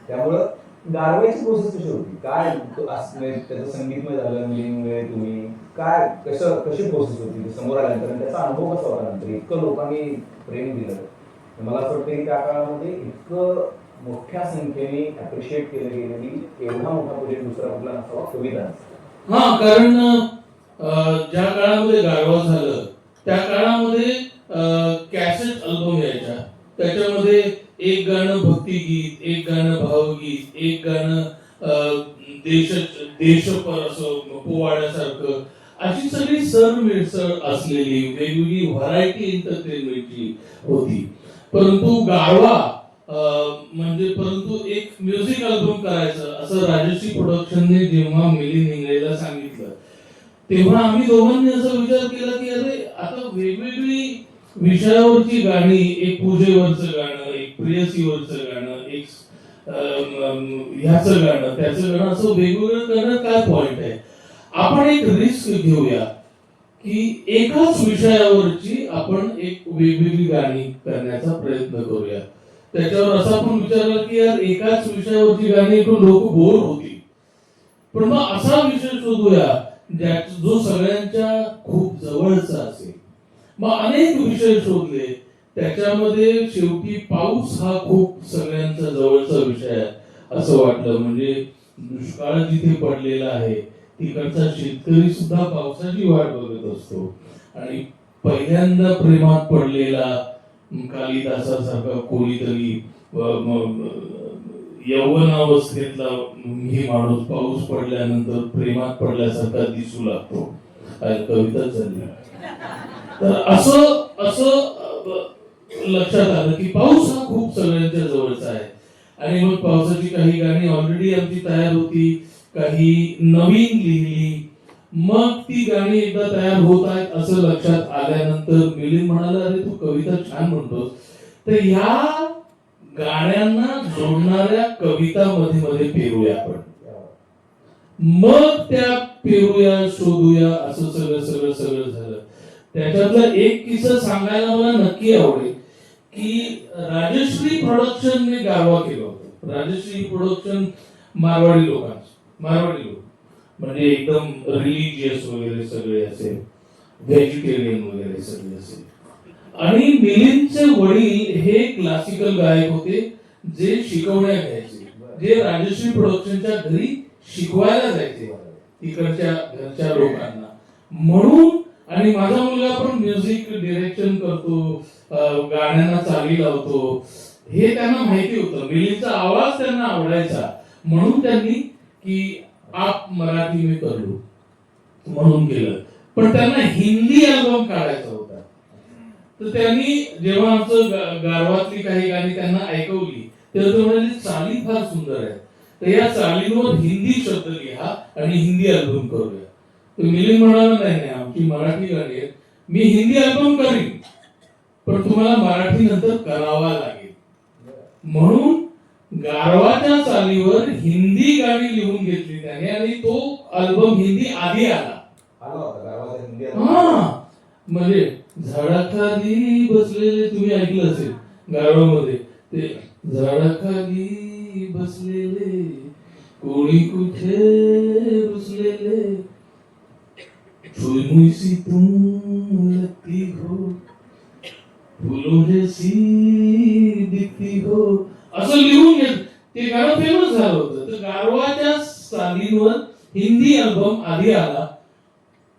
Speaker 3: त्यामुळं गारव्याची प्रोसेस कशी होती, काय त्याचं संगीतमय झालं मुलींमुळे तुम्ही काय कशी प्रोसेस होती समोर आल्यानंतर, त्याचा अनुभव कसा होता नंतर इतकं लोकांनी प्रेम दिलं. मला असं वाटतं की त्या काळामध्ये इतकं मोठ्या संख्येने अप्रिशिएट केलं गेलेली एवढा मोठा प्रोजेक्ट दुसरा कुठला नसावा कविता.
Speaker 2: हा, कारण ज्या काळामध्ये गारवा झालं त्या काळामध्ये कॅसेट अल्बम यायच्या. त्याच्यामध्ये एक गाणं भक्तिगीत, एक गाणं भावगीत, एक गाणं देशपर असं पोवाड्यासारखं, अशी सगळी सरमिसळ असलेली वेगवेगळी व्हरायटी एंटरटेनमेंटची होती. परंतु गारवा परंतु एक म्युझिक अल्बम करायचं असं राजश्री प्रोडक्शनने जेव्हा मिलिंद इंगळेला सांगितलं, तेव्हा आम्ही दोघांनी असा विचार केला की अरे आता वेगवेगळी विषयावरची गाणी, एक पूजेवरचं गाणं, एक प्रेयसीवरचं गाणं, एक ह्याचं गाणं, त्याचं गाणं, असं वेगवेगळं करण्यात काय पॉइंट आहे. आपण एक रिस्क घेऊया की एकाच विषयावरची आपण एक वेगवेगळी गाणी करण्याचा प्रयत्न करूया. त्याच्यावर असा पण विचारला की यार एकाच विषयावरची गाणी लोक बोर होतील, पण मग असा विषय शोधूया जो सगळ्यांच्या खूप जवळचा असेल. मग अनेक विषय शोधले, त्याच्यामध्ये शेवटी पाऊस हा खूप सगळ्यांचा जवळचा विषय आहे असं वाटलं. म्हणजे दुष्काळ जिथे पडलेला आहे तिकडचा शेतकरी सुद्धा पावसाची वाट बघत असतो, आणि पहिल्यांदा प्रेमात पडलेला कालिदासासारखा कोणीतरी यौवनावस्थेतला ही माणूस पाऊस पडल्यानंतर प्रेमात पडल्यासारखा दिसू लागतो. कविताच झाली. तर असं असं लक्षात आलं की पाऊस हा खूप सगळ्यांच्या जवळचा आहे. आणि मग पावसाची काही गाणी ऑलरेडी आमची तयार होती, काही नवीन लिहिली. मग ती गाणी एकदा तयार होत आहेत असं लक्षात आल्यानंतर मिलिंद म्हणाला, अरे तू कविता छान म्हणतोस, तर ह्या गाण्यांना जोडणाऱ्या कविता मध्ये मध्ये पेरूया आपण. मग त्या पेरूया, शोधूया, असं सगळं सगळं सगळं झालं. त्याच्यातला एक किस्सा सांगायला मला नक्की आवडेल की राजश्री प्रोडक्शनने गारवा केलं होतं. राजश्री प्रोडक्शन मारवाडी लोक म्हणजे एकदम रिलिजियस वगैरे सगळे असेल, व्हेजिटेरियन वगैरे सगळे असेल. आणि मिलिंदचे वडील हे क्लासिकल गायक होते जे शिकवण्या घ्यायचे, जे राजश्री प्रोडक्शनच्या घरी शिकवायला जायचे तिकडच्या घरच्या लोकांना. म्हणून आणि माझा मुलगा पण म्युझिक डिरेक्शन करतो, गाण्यांना चाली लावतो, हे त्यांना माहिती होतं. मिलिंदचा आवाज त्यांना आवडायचा, म्हणून त्यांनी की आप मराठी में कर लो म्हणून केलं. पण त्यांना हिंदी अल्बम काढायचा होता. तर त्यांनी जेव्हा आमचं गारवातली काही गाणी त्यांना ऐकवली तेव्हा ते म्हणाले चाली फार सुंदर आहे, तर या चालींवर हिंदी शब्द लिहा आणि हिंदी अल्बम करूया. तर मिलिंद म्हणाला, नाही नाही, आमची मराठी गाणी आहेत, मी हिंदी अल्बम करीन पण तुम्हाला मराठी नंतर करावा लागेल. म्हणून गारवाच्या चालीवर हिंदी गाणी लिहून घेतली त्याने, आणि तो अल्बम हिंदी आधी आला. हा म्हणजे झाडाखाली बसलेले, तुम्ही ऐकलं असेल गारवामध्ये, ते झाडाखाली बसलेले कोणी कुठे रुसलेले, छुई सी तुम लगती हो, फूलों जैसी दिखती हो, असं लिहून घेत. ते गाणं फेमस झालं होतं. तर गारवाच्या चालींवर हिंदी अल्बम आधी आला,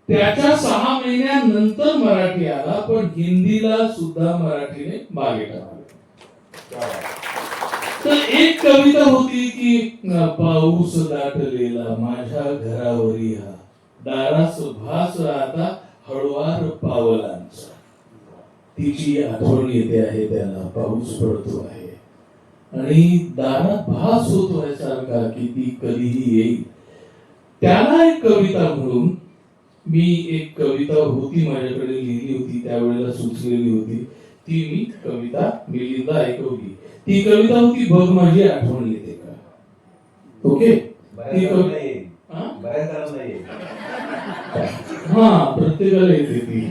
Speaker 2: त्याच्या 6 महिन्यानंतर मराठी आला, पण हिंदीला सुद्धा मराठीने मागे टाकलं. तर एक कविता होती की पाऊस दाटलेला माझ्या घरावरी हा, दारास भास आता हळवार पावलांचा, तिची आठवण येते आहे त्याला, पाऊस पडतो आहे आणि दारात भास होतोय सारखा की ती कधीही येईल. त्याला एक कविता म्हणून मी एक कविता होती माझ्याकडे लिहिली होती, त्यावेळेला सुचलेली होती, ती मी कविता मिलिंदला ऐकवली. ती कविता होती बघ माझी आठवण येते का. ओके, ती कविता हा प्रत्येकाला येते ती.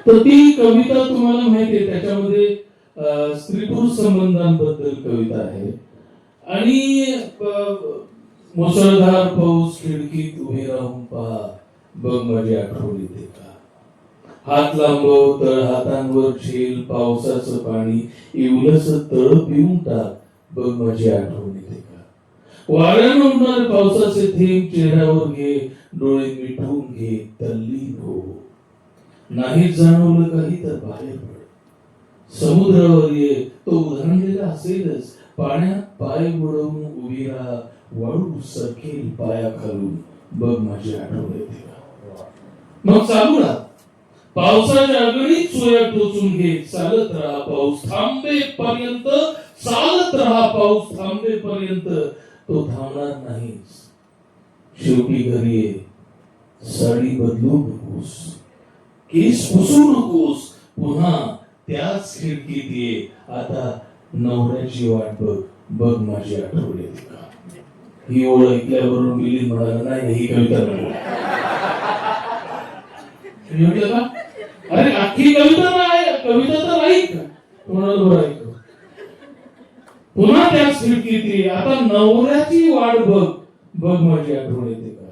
Speaker 2: तर ती कविता तुम्हाला माहिती आहे, त्याच्यामध्ये स्त्री पुरुष संबंधांबद्दल कविता आहे. आणि मुसळधार पाऊस खिडकीत उभे राहून पहा, बघ माझी आठवण येते का. हात लांबव तळ हातांवर झेल पावसाचं पाणी, इवलस तळ पिऊन टाक, बघ माझी आठवण येते का. वाऱ्यानं उडणारे पावसाचे थेंब चेहऱ्यावर घे, डोळे मिटून घे, तल्लीन हो. नाही जाणवलं काही तर बाहेर पड. समुद्रावर ये, तो उधळलेला असेलच. पाण्यात पाय बुडवून उभी राहा, वाळू सरकेल पायाखालून, बघ माझी आठवण येते का. मग चालू राहा, पावसाच्या अगणित सोया टोचून घे. चालत राहा पाऊस थांबेपर्यंत, चालत राहा पाऊस थांबेपर्यंत. तो थांबणार नाहीच. शेवटी घरी ये, साडी बदलू नकोस, केस पुसू नकोस, पुन्हा त्याच खिडकीत ये. आता नवऱ्याची वाट बघ, बघ माझी आठवण येते का. ही ओळ ऐकल्यावरून मिलिंद म्हणाला, नाही ही कविता नाही. मी म्हटलं का, अरे अख्खी कविता नाही, कविता तर ऐक. म्हणाल बरं ऐक. पुन्हा त्याच खिडकीत ये. आता नवऱ्याची वाट बघ, बघ माझी आठवण येते का.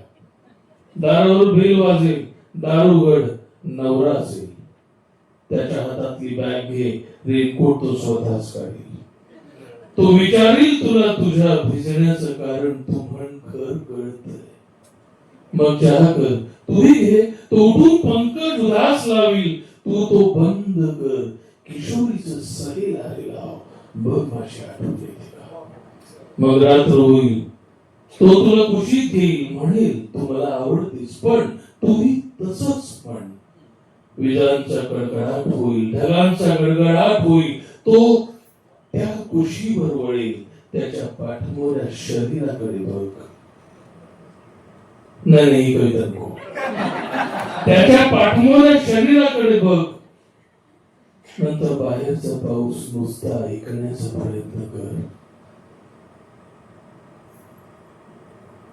Speaker 2: दारावर बेल वाजेल, दार उघड, नवरा असेल. त्याच्या हातातली बॅग घे, रेनकोट तो स्वतःच काढेल. तो विचारील तुला तुझ्या भिजण्याचं कारण, तू म्हण कर कळतंय. मग चहा कर, तूही घे. तो उठून पंकज उदास लावील, तू तो बंद कर. किशोरीचं सहेल आले लाव, बघ माझी आठवण येते का. मग रात्र होईल, तो तुला कुशीत घेईल, म्हणेल तू मला आवडतेस, पण तूही तसंच म्हण. विजांचा कडकडाट होईल, ढगांचा गडगडाट होईल. तो त्या कुशीवर वळेल, त्याच्या पाठमोऱ्या शरीराकडे बघ. नाही नाही ही कविता नको. त्याच्या पाठमोऱ्या शरीराकडे बघ. नंतर बाहेरचा पाऊस नुसता ऐकण्याचा प्रयत्न कर.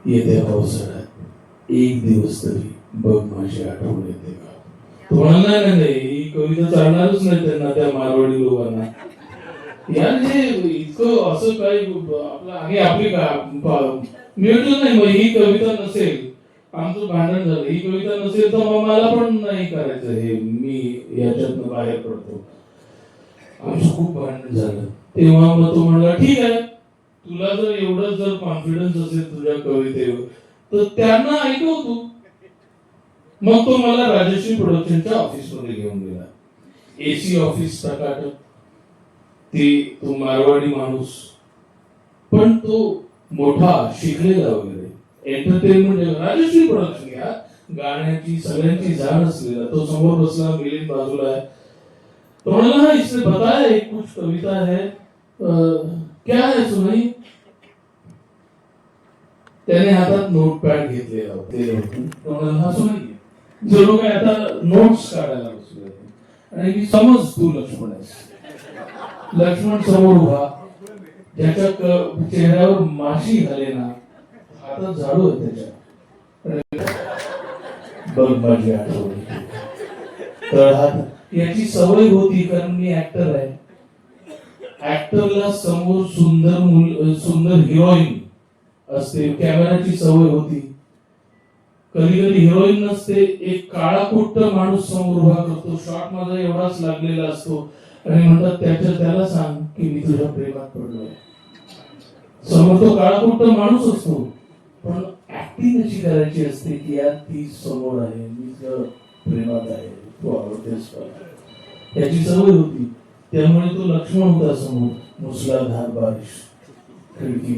Speaker 2: येत्या पावसाळ्यात एक दिवस तरी बघ माझी आठवण येते का. तो म्हणाला, नाही नाही ही कविता चालणारच नाही त्यांना, त्या मारवाडी लोकांना. यार हे इतकं असं काही आपलं आहे आपली का. मी म्हटलं नाही, मग ही कविता नसेल, आमचं भांडण झालं, ही कविता नसेल तर मग मला पण नाही करायचं हे, मी याच्यातनं बाहेर पडतो. आमचं खूप भांडण झालं. तेव्हा मग तो म्हणला, ठीक आहे, तुला जर एवढं जर कॉन्फिडन्स असेल तुझ्या कवितेवर तर त्यांना ऐकव तू. मग तो मला राजश्री प्रोडक्शनच्या ऑफिस मध्ये घेऊन गेला. एसी ऑफिस टकाटक, तो मारवाडी माणूस, पण तो मोठा शिकलेला वगैरे. एंटरटेनमेंट राजश्री प्रोडक्शन घ्या, गाण्याची सगळ्यांची जाण असलेला. तो समोर बसला, मिलिंद बाजूला आहे. तो म्हणाला, इसने बताया एक कुछ कविता है, क्या है सुनाई. त्याने हातात नोटपॅड घेतलेला होता. जणू काय आता नोट्स काढायला बसले. आणि मी समज तू लक्ष्मण आहेस. लक्ष्मण समोर उभा, ज्याच्या चेहऱ्यावर माशी घालेना, हातात झाडू आहे त्याच्या. बघ माझी आठवण तळहात. याची सवय होती, कारण मी ऍक्टर आहे. ऍक्टरला समोर सुंदर हिरोईन असते, कॅमेराची सवय होती. कधी कधी हिरोईन नसते, एक काळा कुट्ट माणूस समोर उभा करतो. शॉट माझा एवढाच लागलेला असतो आणि म्हणतात, त्याला सांग की मी तुझ्या प्रेमात पडलोय. समोर तो काळा कुट्ट माणूस असतो, पण ऍक्टिंग अशी करायची असते की यार ती समोर आहे, मी तुझ्या प्रेमात आहे, तू आवडतेस मला. याची सवय होती. त्यामुळे तो लक्ष्मण होता समोर. मुसळधार बारिश खिडकी,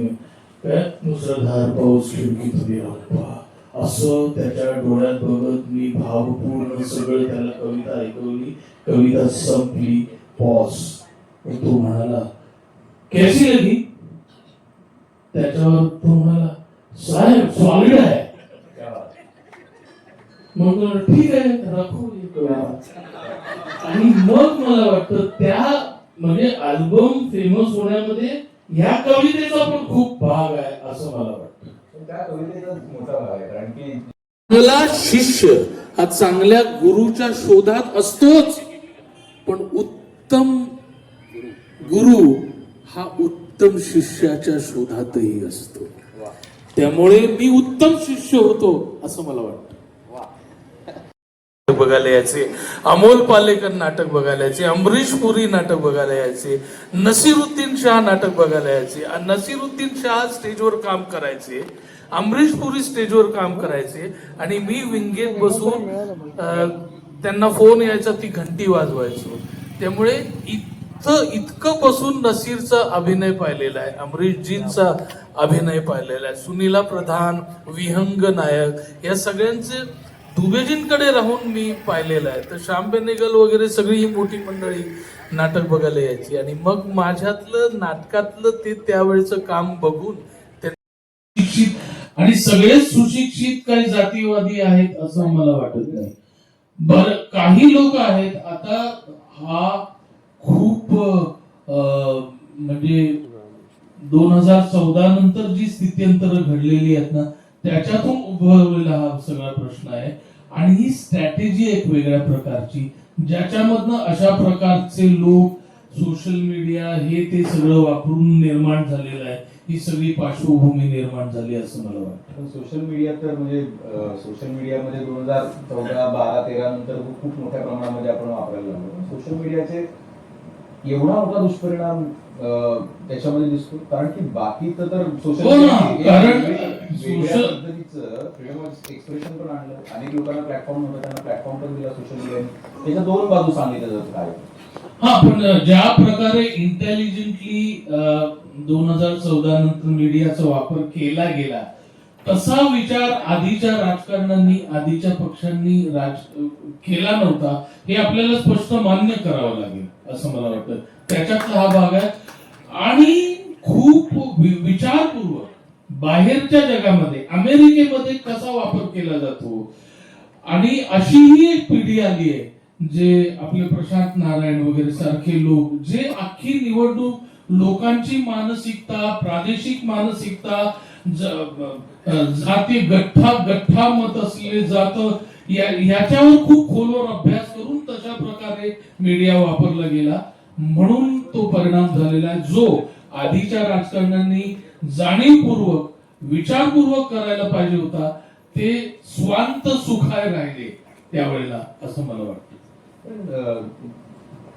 Speaker 2: काय मुसळधार पाऊस खिडकीत उभी राहून असं त्याच्या डोळ्यात बघत मी भावपूर्ण सगळं त्याला कविता ऐकवली. कविता संपली, पॉज. तो म्हणाला, कैसी लगी. त्याच्यावर तो म्हणाला, साहेब सॉलिड आहे. मग ठीक आहे, राखू कविता. आणि मग मला वाटतं त्या म्हणजे अल्बम फेमस होण्यामध्ये ह्या कवितेचा पण खूप भाग आहे असं मला वाटतं.
Speaker 3: त्या कवितेचा मोठा भाग आहे, कारण की
Speaker 2: चांगला शिष्य हा चांगल्या गुरुच्या शोधात असतोच, पण उत्तम गुरु हा उत्तम शिष्याच्या शोधातही असतो. त्यामुळे मी उत्तम शिष्य होतो असं मला वाटतं. बघायला यायचे, अमोल पालेकर नाटक बघायला यायचे, अमरीश पुरी नाटक बघायला यायचे, नसीरुद्दीन शाह नाटक बघायला यायचे. नसीरुद्दीन शाह स्टेजवर काम करायचे, अमरीश पुरी स्टेजवर काम करायचे आणि मी विंगेत बसून त्यांना फोन यायचा, ती घंटी वाजवायचो. त्यामुळे इतकं बसून नसीरचा अभिनय पाहिलेला आहे, अमरीशजींचा अभिनय पाहिलेला आहे, सुनीला प्रधान, विहंग नायक या सगळ्यांचे दुबेजींकडे राहून मी पाहिलेलं आहे. तर श्याम बेनेगल वगैरे सगळी ही मोठी मंडळी नाटक बघायला यायची आणि मग माझ्यातलं नाटकातलं ते त्यावेळेचं काम बघून शिक्षित आणि सगळेच सुशिक्षित काही जातीवादी आहेत असं मला वाटत नाही. बर, काही लोक आहेत आता हा खूप म्हणजे 2014 नंतर जी स्थित्यंतर घडलेली आहेत ना त्याच्यातून उद्भवलेला हा सगळा प्रश्न आहे. आणि ही स्ट्रॅटेजी एक वेगळ्या प्रकारची, ज्याच्यामधनं अशा प्रकारचे लोक सोशल मीडिया हे ते सगळं वापरून निर्माण झालेलं आहे. ही सगळी पार्श्वभूमी निर्माण झाली असं मला वाटतं.
Speaker 3: सोशल मीडिया तर म्हणजे सोशल मीडियामध्ये 2014, 12, 13 नंतर खूप मोठ्या प्रमाणामध्ये आपण वापरायला लागलो. सोशल मीडियाचे एवढा मोठा दुष्परिणाम त्याच्यामध्ये दिसतो, कारण की बाकीचं तर सोशल पद्धतीचं फ्रीडम ऑफ एक्सप्रेशन पण आणलं, अनेक लोकांना प्लॅटफॉर्म नव्हता, त्यांना प्लॅटफॉर्म पण दिला सोशल मीडियाने. त्याच्या दोन बाजू सांगितलं जातं काय.
Speaker 2: हा, पण ज्या प्रकारे इंटेलिजंटली 2014 नंतर मीडियाचा वापर केला गेला तसा विचार आधीच्या राजकारण्यांनी, आधीच्या पक्षांनी केला नव्हता, हे आपल्याला स्पष्ट मान्य करावं लागेल असं मला वाटतं. त्याच्यातला हा भाग आहे. आणि खूप विचारपूर्वक बाहेरच्या जगामध्ये, अमेरिकेमध्ये कसा वापर केला जातो, आणि अशीही एक पिढी आली आहे जे आपले प्रशांत नारायण वगैरे सारखे लोक, जे अख्खी निवडणूक लोकांची मानसिकता, प्रादेशिक मानसिकता, जाती गठ्ठा मत असले जात याच्यावर खूप खोलवर अभ्यास करून तशा प्रकारे मीडिया वापरला गेला, म्हणून तो परिणाम झालेला आहे, जो आधीच्या राजकारण्यांनी जाणीवपूर्वक विचारपूर्वक करायला पाहिजे होता. ते स्वांत सुखाय राहिले त्यावेळेला असं मला वाटतं.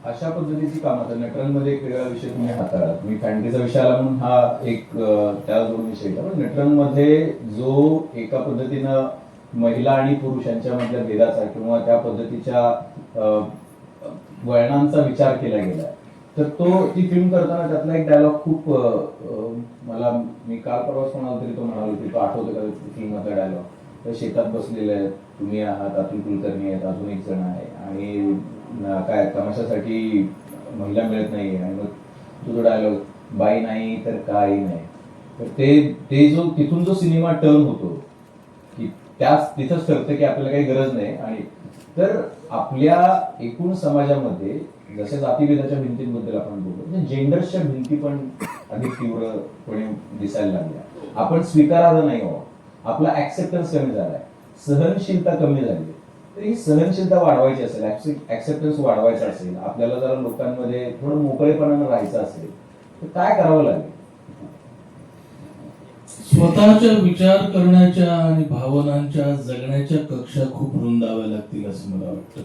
Speaker 3: अशा पद्धतीची काम आता नटरंगमध्ये एक वेगळा विषय तुम्ही हाताळला. तुम्ही फॅन्टीचा विषय आला म्हणून हा एक त्याला दोन विषय घेतला. पण नटरंगमध्ये जो एका पद्धतीनं महिला आणि पुरुष यांच्यामधल्या भेदाचा किंवा त्या पद्धतीच्या वळणांचा विचार केला गेला, तर ती फिल्म करताना त्यातला एक डायलॉग खूप मला, मी काल परवाच म्हणालो तरी तो म्हणालो की तो आठवतो का फिल्म मधला डायलॉग. तर शेतात बसलेले आहेत, तुम्ही आहात, अतुल कुलकर्णी आहेत, अजून एक जण आहे, आणि काय तमाशासाठी महिला मिळत नाही, आणि मग तुझा डायलॉग बाई नाही तर काही नाही. तर ते जो तिथून जो सिनेमा टर्न होतो की तिथंच ठरतं की आपल्याला काही गरज नाही. आणि तर आपल्या एकूण समाजामध्ये जसे जातीभेदाच्या भिंतींबद्दल आपण बोलतो, जेंडर्सच्या भिंती पण अधिक तीव्रपणे दिसायला लागल्या. आपण स्वीकारार्ह नाही आहोत, आपला ऍक्सेप्टन्स कमी झालाय, सहनशीलता कमी झाली. तर ही सहनशीलता वाढवायची असेल, ऍक्सेप्टन्स वाढवायचा असेल, आपल्याला जरा लोकांमध्ये थोडं मोकळेपणानं राहायचं असेल, तर काय करावं लागेल?
Speaker 2: स्वतःच्या विचार करण्याच्या आणि भावनांच्या जगण्याच्या कक्षा खूप रुंदाव्या लागतील असं मला वाटतं.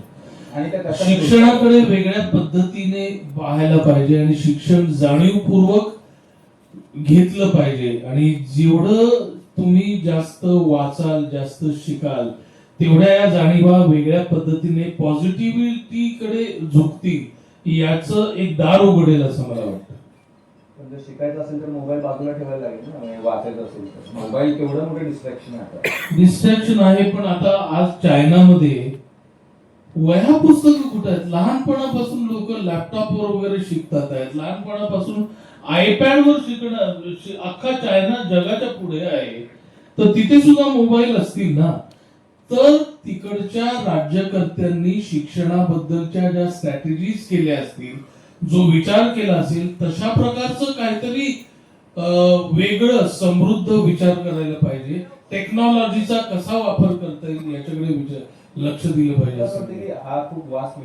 Speaker 3: आणि त्या
Speaker 2: शिक्षणाकडे वेगळ्या पद्धतीने पाहायला पाहिजे आणि शिक्षण जाणीवपूर्वक घेतलं पाहिजे. आणि जेवढं तुम्ही जास्त वाचाल, जास्त शिकाल, तेवढ्या या जाणीवा वेगळ्या पद्धतीने पॉझिटिव्हिटीकडे झुकतील, याचं एक दार उघडेल असं मला वाटतं.
Speaker 3: जर शिकायचं असेल तर मोबाईल बाजूला ठेवायला लागेल ना. म्हणजे वाचायचं असेल तर मोबाईल केवढं मोठं डिस्ट्रॅक्शन आहे.
Speaker 2: डिस्ट्रॅक्शन आहे, पण आता आज चायनामध्ये वह्या पुस्तकं कुठे आहेत? लहानपणापासून लोक लॅपटॉपवर वगैरे शिकतात आहेत, लहानपणापासून आयपॅडवर शिकणं. अख्खा चायना जगाच्या पुढे आहे, तर तिथे सुद्धा मोबाईल असतील ना. तर तिकडच्या राज्यकर्त्यांनी शिक्षणाबद्दलच्या ज्या स्ट्रॅटेजीज केल्या असतील, जो विचार केला असेल, तशा प्रकारचं काहीतरी वेगळं समृद्ध विचार करायला पाहिजे. टेक्नॉलॉजीचा कसा वापर करता येईल याच्याकडे लक्ष दिलं पाहिजे.
Speaker 3: असं हा खूप वास्ट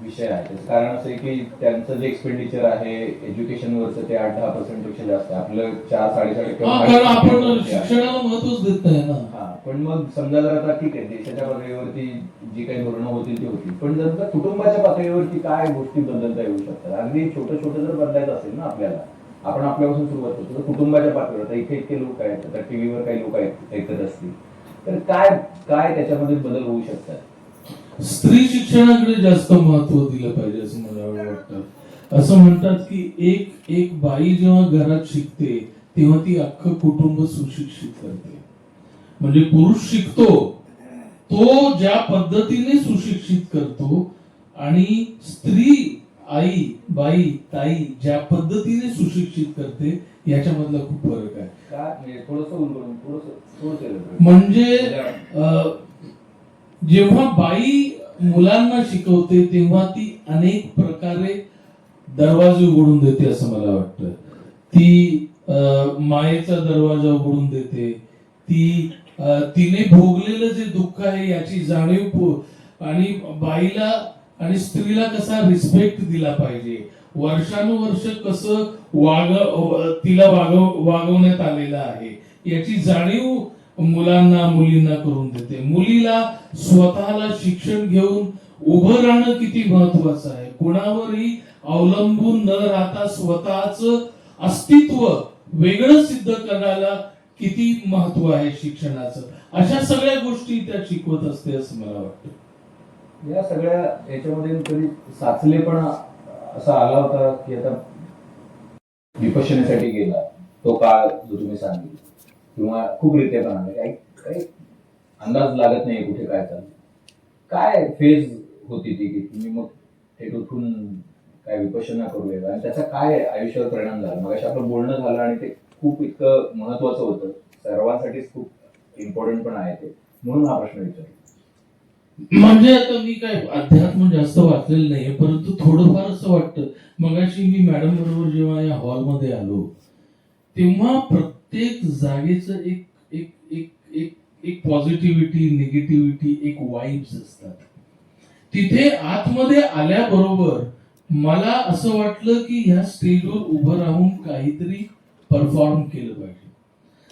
Speaker 3: विषय आहे. कारण असं आहे की त्यांचं जे एक्सपेंडिचर आहे एज्युकेशनवरचं ते 8-10% पेक्षा जास्त आहे. आपलं 4-4.5%
Speaker 2: आपण शिक्षणाला महत्वच देत नाही ना.
Speaker 3: पण मग समजा जर आता ठीक आहे, देशाच्या पातळीवरती जी काही धोरणं होतील ती होतील, पण जर कुटुंबाच्या पातळीवरती काय गोष्टी बदलता येऊ शकतात? अगदी छोटं छोटं जर बदलायचं असेल ना आपल्याला, आपण आपल्यापासून सुरुवात करतो. कुटुंबाच्या पातळीवर इतके लोक आहेत, आता टीव्हीवर काही लोक ऐकत असतील, तर काय काय त्याच्यामध्ये बदल होऊ शकतात?
Speaker 2: स्त्री शिक्षणाकडे जास्त महत्व दिलं पाहिजे असं मला वाटतं. असं म्हणतात की एक एक बाई जेव्हा घरात शिकते तेव्हा ती अख्खं कुटुंब सुशिक्षित करते. म्हणजे पुरुष शिकतो तो ज्या पद्धतीने सुशिक्षित करतो आणि स्त्री आई बाई ताई ज्या पद्धतीने सुशिक्षित करते याच्यामधला खूप फरक आहे. म्हणजे जेव्हा बाई मुलांना शिकवते तेव्हा ती अनेक प्रकारे दरवाजे उघडून देते असं मला वाटतं. ती मायेचा दरवाजा उघडून देते. ती तिने भोगलेलं जे दुःख आहे याची जाणीव आणि बाईला आणि स्त्रीला कसा रिस्पेक्ट दिला पाहिजे, वर्षानुवर्ष कसं तिला वागवण्यात आलेलं आहे याची जाणीव मुलांना मुलींना करून देते. मुलीला स्वतःला शिक्षण घेऊन उभं राहणं किती महत्वाचं आहे, कुणावरही अवलंबून न राहता स्वतःच अस्तित्व वेगळं सिद्ध करायला किती महत्व आहे शिक्षणाचं. अशा सगळ्या गोष्टी त्या शिकवत असते असं मला वाटतं.
Speaker 3: या सगळ्या याच्यामध्ये कधी साचलेपणा असा आला होता की आता विपश्यनेसाठी गेला तो काळ जो तुम्ही सांगितला किंवा खूप रित्या पण आले काही अंदाज लागत नाही कुठे काय चाललं, काय फेज होती ती की तुम्ही मग थेट उठून काय विपश्यना करूया आणि त्याचा काय आयुष्यावर परिणाम झाला? मग आपलं बोलणं झालं आणि ते खूप इतकं महत्वाचं होतं, सर्वांसाठीच खूप इम्पॉर्टंट पण आहे ते, म्हणून हा प्रश्न विचारला.
Speaker 2: म्हणजे आता मी काय अध्यात्म जास्त वाचलेलं नाहीये, परंतु थोडंफार असं वाटतं. मगाशी मी मॅडम बरोबर जेव्हा या हॉलमध्ये आलो तेव्हा प्रत्येक जागेचं एक एक एक एक एक पॉझिटिव्हिटी निगेटिव्हिटी एक वाईब्स असतात. तिथे आतमध्ये आल्याबरोबर मला असं वाटलं की ह्या स्टेजवर उभं राहून काहीतरी परफॉर्म केलं पाहिजे.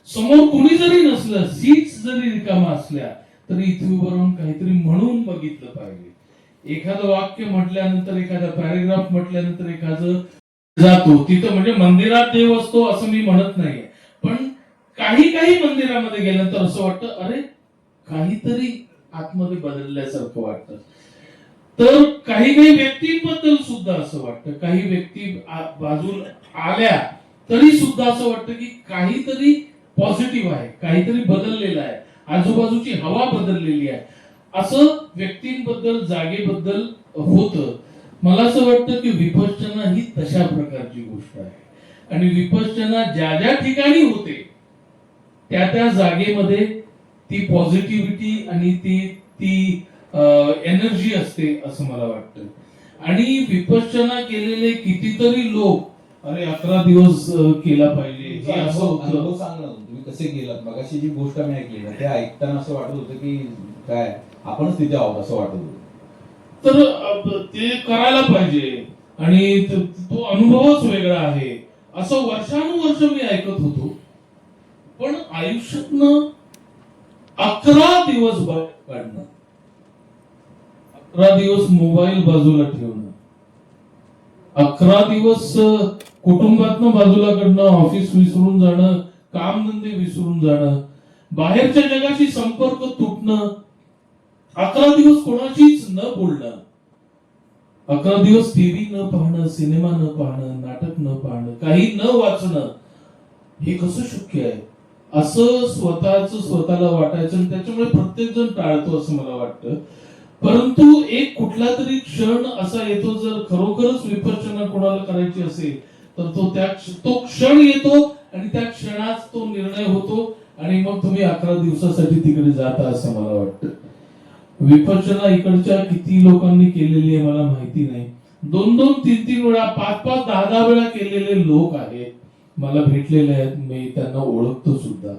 Speaker 2: समोर कुणी जरी नसलं, सीट्स जरी रिकामा असल्या तरी इथे उभं राहून काहीतरी म्हणून बघितलं पाहिजे. एखादं वाक्य म्हटल्यानंतर एखादा पॅरेग्राफ म्हटल्यानंतर एखादं जातो तिथं, म्हणजे मंदिरात देव असतो असं मी म्हणत नाहीये, पण काही काही मंदिरामध्ये गेल्यानंतर असं वाटतं अरे काहीतरी आतमध्ये बदलल्यासारखं वाटतं. तर काही काही व्यक्तींबद्दल सुद्धा असं वाटतं, काही व्यक्ती बाजूला आल्या तरी सुद्धा असं वाटतं की काहीतरी पॉझिटिव्ह आहे, काहीतरी बदललेलं आहे, आजूबाजूची हवा बदललेली आहे, असं व्यक्तींबद्दल जागेबद्दल होतं. मला असं वाटतं की विपश्यना ही तशा प्रकारची गोष्ट आहे आणि विपश्यना ज्या ज्या ठिकाणी होते त्या त्या जागेमध्ये ती पॉझिटिव्हिटी आणि ती ती एनर्जी असते असं मला वाटतं. आणि विपश्यना केलेले कितीतरी लोक अरे 11 दिवस केला पाहिजे हे असं होतं.
Speaker 3: सांगणं तुम्ही कसे गेलात, मगाशी जी गोष्ट मी ऐकली ना ते ऐकताना असं वाटत होतं की काय आपणच तिथे आहोत असं वाटत होतं.
Speaker 2: तर ते करायला पाहिजे आणि तो अनुभवच वेगळा आहे असं वर्षानुवर्ष मी ऐकत होतो. पण आयुष्यातनं 11 दिवस बाहेर काढणं, 11 दिवस मोबाईल बाजूला ठेवणं, 11 दिवस कुटुंबातनं बाजूला काढणं, ऑफिस विसरून जाणं, कामधंदे विसरून जाणं, बाहेरच्या जगाशी संपर्क तुटणं, 11 दिवस कोणाशीच न बोलणं, 11 दिवस टीव्ही न पाहणं, सिनेमा न पाहणं, नाटक न पाहणं, काही न वाचणं, हे कसं शक्य आहे असं स्वतःला वाटायचं आणि त्याच्यामुळे प्रत्येक जण टाळतो असं मला वाटतं. परंतु एक कुठला तरी क्षण असा येतो, जर खरोखरच विपश्यना कोणाला करायची असेल तर तो क्षण येतो आणि त्या क्षणात तो निर्णय होतो आणि मग तुम्ही 11 दिवसासाठी तिकडे जाता असं मला वाटतं. विपश्यना इकडच्या किती लोकांनी केलेली आहे मला माहिती नाही. 2-2, 3-3 वेळा, 5-5, 10-10 वेळा केलेले लोक आहेत, मला भेटलेले आहेत, मी त्यांना ओळखतो सुद्धा.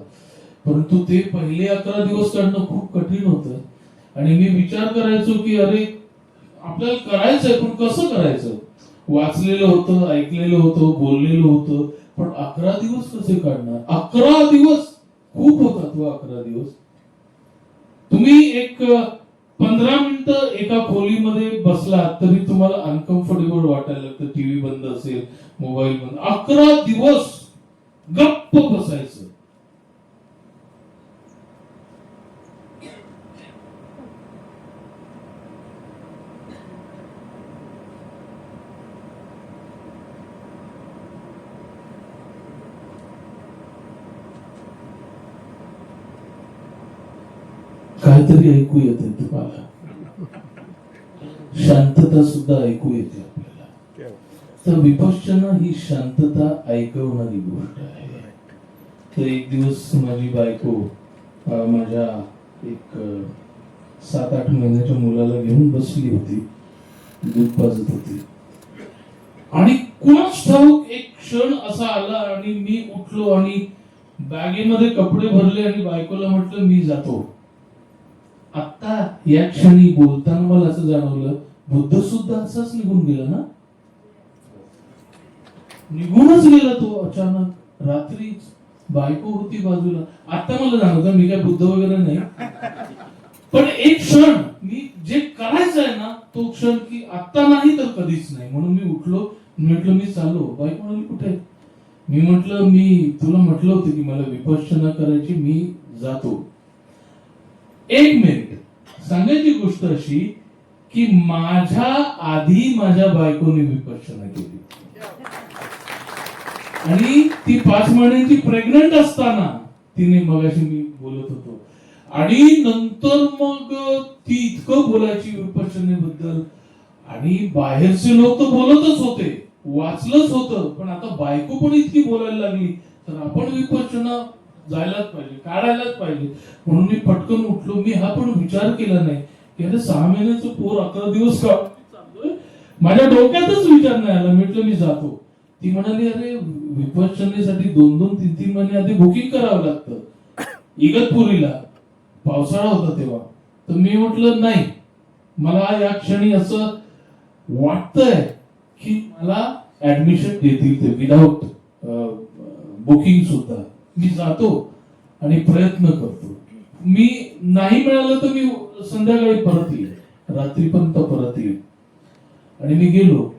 Speaker 2: परंतु ते पहिले 11 दिवस काढणं खूप कठीण होतं आणि मी विचार करायचो की अरे आपल्याला करायचंय पण कसं करायचं. वाचलेलं होतं, ऐकलेलं होतं, बोललेलं होतं, पण 11 दिवस कसे काढणार. 11 दिवस खूप होतात व 11 दिवस. तुम्ही एक 15 मिनिटं एका खोलीमध्ये बसलात तरी तुम्हाला अनकम्फर्टेबल वाटायला लागतं. टीव्ही बंद असेल, मोबाईल बंद. 11 दिवस गप्प बसायचं. काहीतरी ऐकू येते तुम्हाला, शांतता सुद्धा ऐकू येते आपल्याला. तर विपश्यना ही शांतता ऐकवणारी गोष्ट आहे. तर एक दिवस माझी बायको माझ्या एक 7-8 महिन्याच्या मुलाला घेऊन बसली होती, दूध पाजत होती, आणि कुणाच ठाऊक एक क्षण असा आला आणि मी उठलो आणि बॅगेमध्ये कपडे भरले आणि बायकोला म्हटलं मी जातो. आता या क्षणी बोलताना मला असं जाणवलं, बुद्ध सुद्धा असाच निघून गेला ना, निघूनच गेला तो अचानक. रात्रीच बायको होती बाजूला. आता मला जाणवतं मी काय बुद्ध वगैरे नाही, पण एक क्षण मी जे करायचं आहे ना तो क्षण की आता नाही तर कधीच नाही. म्हणून मी उठलो, म्हटलं मी चाललो. बायको म्हणाली कुठे? मी म्हटलं मी तुला म्हटलं होतं की मला विपश्यना करायची, मी जातो. 1 मिनिट. सांगायची गोष्ट अशी की माझ्या आधी माझ्या बायकोने विपश्यना केली आणि ती 5 महिन्यांची प्रेग्नंट असताना तिने, मगाशी मी बोलत होतो, आणि नंतर मग ती इतकं बोलायची विपश्यनेबद्दल, आणि बाहेरचे लोक तर बोलतच होते, वाचलंच होतं, पण आता बायको पण इतकी बोलायला लागली तर आपण विपश्यना जायलाच पाहिजे, काढायलाच पाहिजे. म्हणून मी पटकन उठलो. मी हा पण विचार केला नाही की अरे 6 महिन्याचं पोर 11 दिवस का चालतोय, माझ्या डोक्यातच विचार नाही आला. म्हटलं मी जातो. ती म्हणाली अरे विपश्यनेसाठी 2-2, 3-3 महिने आधी बुकिंग करावं लागतं इगतपुरीला, पावसाळा होता तेव्हा. तर मी म्हटलं नाही, मला या क्षणी असं वाटतंय की मला ऍडमिशन देतील ते विदाउट बुकिंग सुद्धा. मी जातो आणि प्रयत्न करतो. मी नाही मिळालं तर मी संध्याकाळी परत येईल, रात्रीपर्यंत परत येईल. आणि मी गेलो.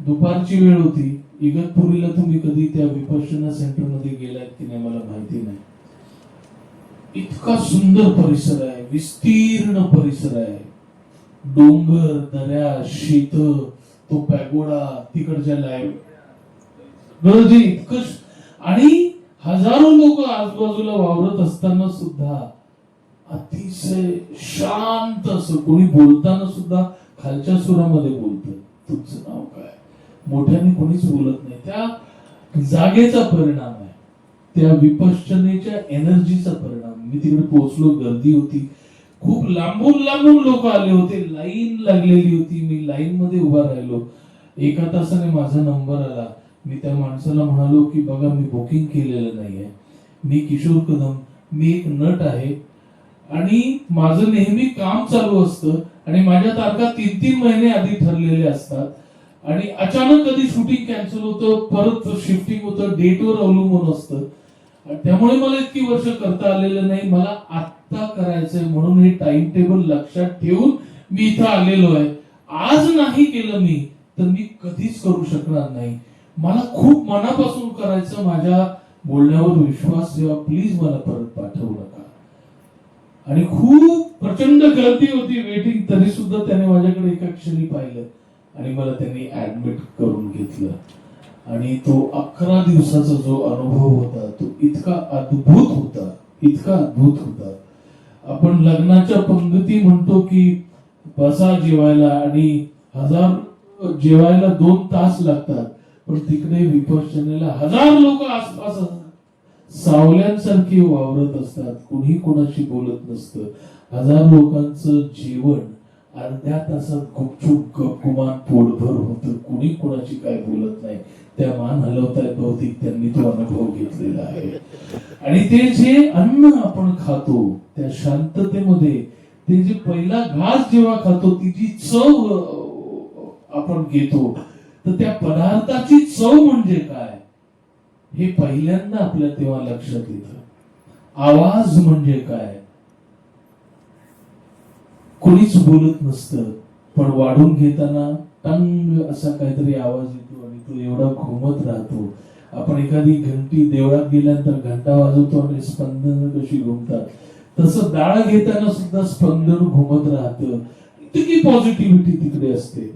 Speaker 2: दुपारची वेळ होती. इगतपुरीला तुम्ही कधी त्या विपश्यना सेंटर मध्ये गेलात की नाही मला माहिती नाही. इतका सुंदर परिसर आहे, विस्तीर्ण परिसर आहे, डोंगर, दऱ्या, शेत, तो पॅगोडा, तिकडच्या लाईव्ह इतकं, आणि हजारो लोक आजूबाजूला वावरत असताना सुद्धा अतिशय शांत असं. कोणी बोलताना सुद्धा खालच्या सुरामध्ये बोलतं, तुमचं नाव काय, मोठ्याने कोणीच बोलत नाही. त्या जागेचा परिणाम आहे, त्या विपश्यनेच्या एनर्जीचा परिणाम. मी तिकडे पोहोचलो, गर्दी होती, खूप लांबून लांबून लोक आले होते, लाईन लागलेली होती. मी लाईन मध्ये उभा राहिलो. 1 तासाने माझा नंबर आला. मी त्या माणसाला म्हणालो की बघा मी बुकिंग केलेलं नाहीये, मी किशोर कदम, मी एक नट आहे आणि माझं नेहमी काम चालू असतं आणि माझ्या तारखा 3-3 महिने आधी ठरलेले असतात आणि अचानक कधी शूटिंग कॅन्सल होतं, परत शिफ्टिंग होतं, डेटवर अवलंबून असतं, त्यामुळे मला इतकी वर्ष करता आलेलं नाही. मला आत्ता करायचंय म्हणून हे टाइम टेबल लक्षात ठेवून मी इथं आलेलो आहे. आज नाही केलं मी तर मी कधीच करू शकणार नाही. मला खूप मनापासून करायचं. माझ्या बोलण्यावर विश्वास ठेवा, प्लीज मला परत पाठवू नका. आणि खूप प्रचंड गर्दी होती, वेटिंग, तरी सुद्धा त्याने माझ्याकडे एका क्षणी पाहिलं आणि मला त्यांनी ऍडमिट करून घेतलं. आणि तो 11 दिवसाचा जो अनुभव होता तो इतका अद्भुत होता, इतका अद्भुत होता. आपण लग्नाच्या पंगती म्हणतो की बसा जेवायला आणि जेवायला 2 तास लागतात, पण तिकडे विपश्यनेला 1000 लोक आसपास असतात, सावल्यांसारखी वावरत असतात, कुणी कोणाशी बोलत नसतं. 1000 लोकांचं जेवण अर्ध्या तासात गुपचूप गपगुमान पोटभर होतं, कुणी कोणाची काय बोलत नाही. त्या मान हलवतायत, बहुतेक त्यांनी तो अनुभव घेतलेला आहे. आणि ते जे अन्न आपण खातो त्या शांततेमध्ये, ते जे पहिला घास जेव्हा खातो ती जी चव आपण घेतो, तर त्या पदार्थाची चव म्हणजे काय हे पहिल्यांदा आपल्या तेव्हा लक्षात येतं. आवाज म्हणजे काय, कोणीच बोलत नसतं, पण वाढून घेताना टंग असा काहीतरी आवाज येतो आणि तो एवढा घुमत राहतो. आपण एखादी घंटी देवळात गेल्यानंतर घंटा वाजवतो आणि स्पंदन कशी घुमतात, तसं डाळ घेताना सुद्धा स्पंदन घुमत राहतं. इतकी पॉझिटिव्हिटी तिकडे असते.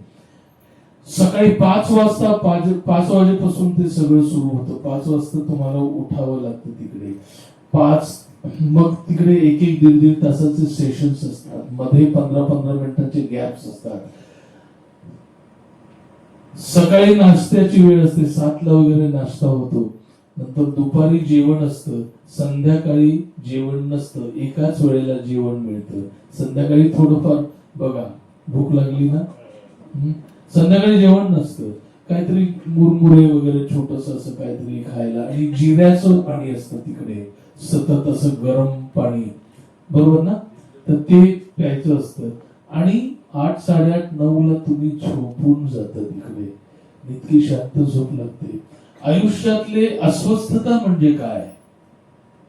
Speaker 2: सकाळी 5 वाजता 5 वाजेपासून ते सगळं सुरू होतं. 5 वाजता तुम्हाला उठावं लागतं तिकडे. 5 मग तिकडे एक एक दीड दीड तासाचे सेशन्स असतात, मध्ये 15-15 मिनिटांचे गॅप्स असतात. सकाळी नाश्त्याची वेळ असते, 7ला वगैरे नाश्ता होतो, नंतर दुपारी जेवण असतं, संध्याकाळी जेवण नसतं, एकाच वेळेला जेवण मिळतं. संध्याकाळी थोडंफार बघा, भूक लागली ना, संध्याकाळी जेवण नसतं, काहीतरी मुरमुरे वगैरे छोटस असं काहीतरी खायला, आणि जिऱ्याचं पाणी असतं तिकडे, सतत असं गरम पाणी, बरोबर ना, तर ते प्यायचं असतं. आणि 8, 8:30, 9ला तुम्ही झोपून जाता तिकडे, इतकी शांत झोप लागते. आयुष्यातले अस्वस्थता म्हणजे काय,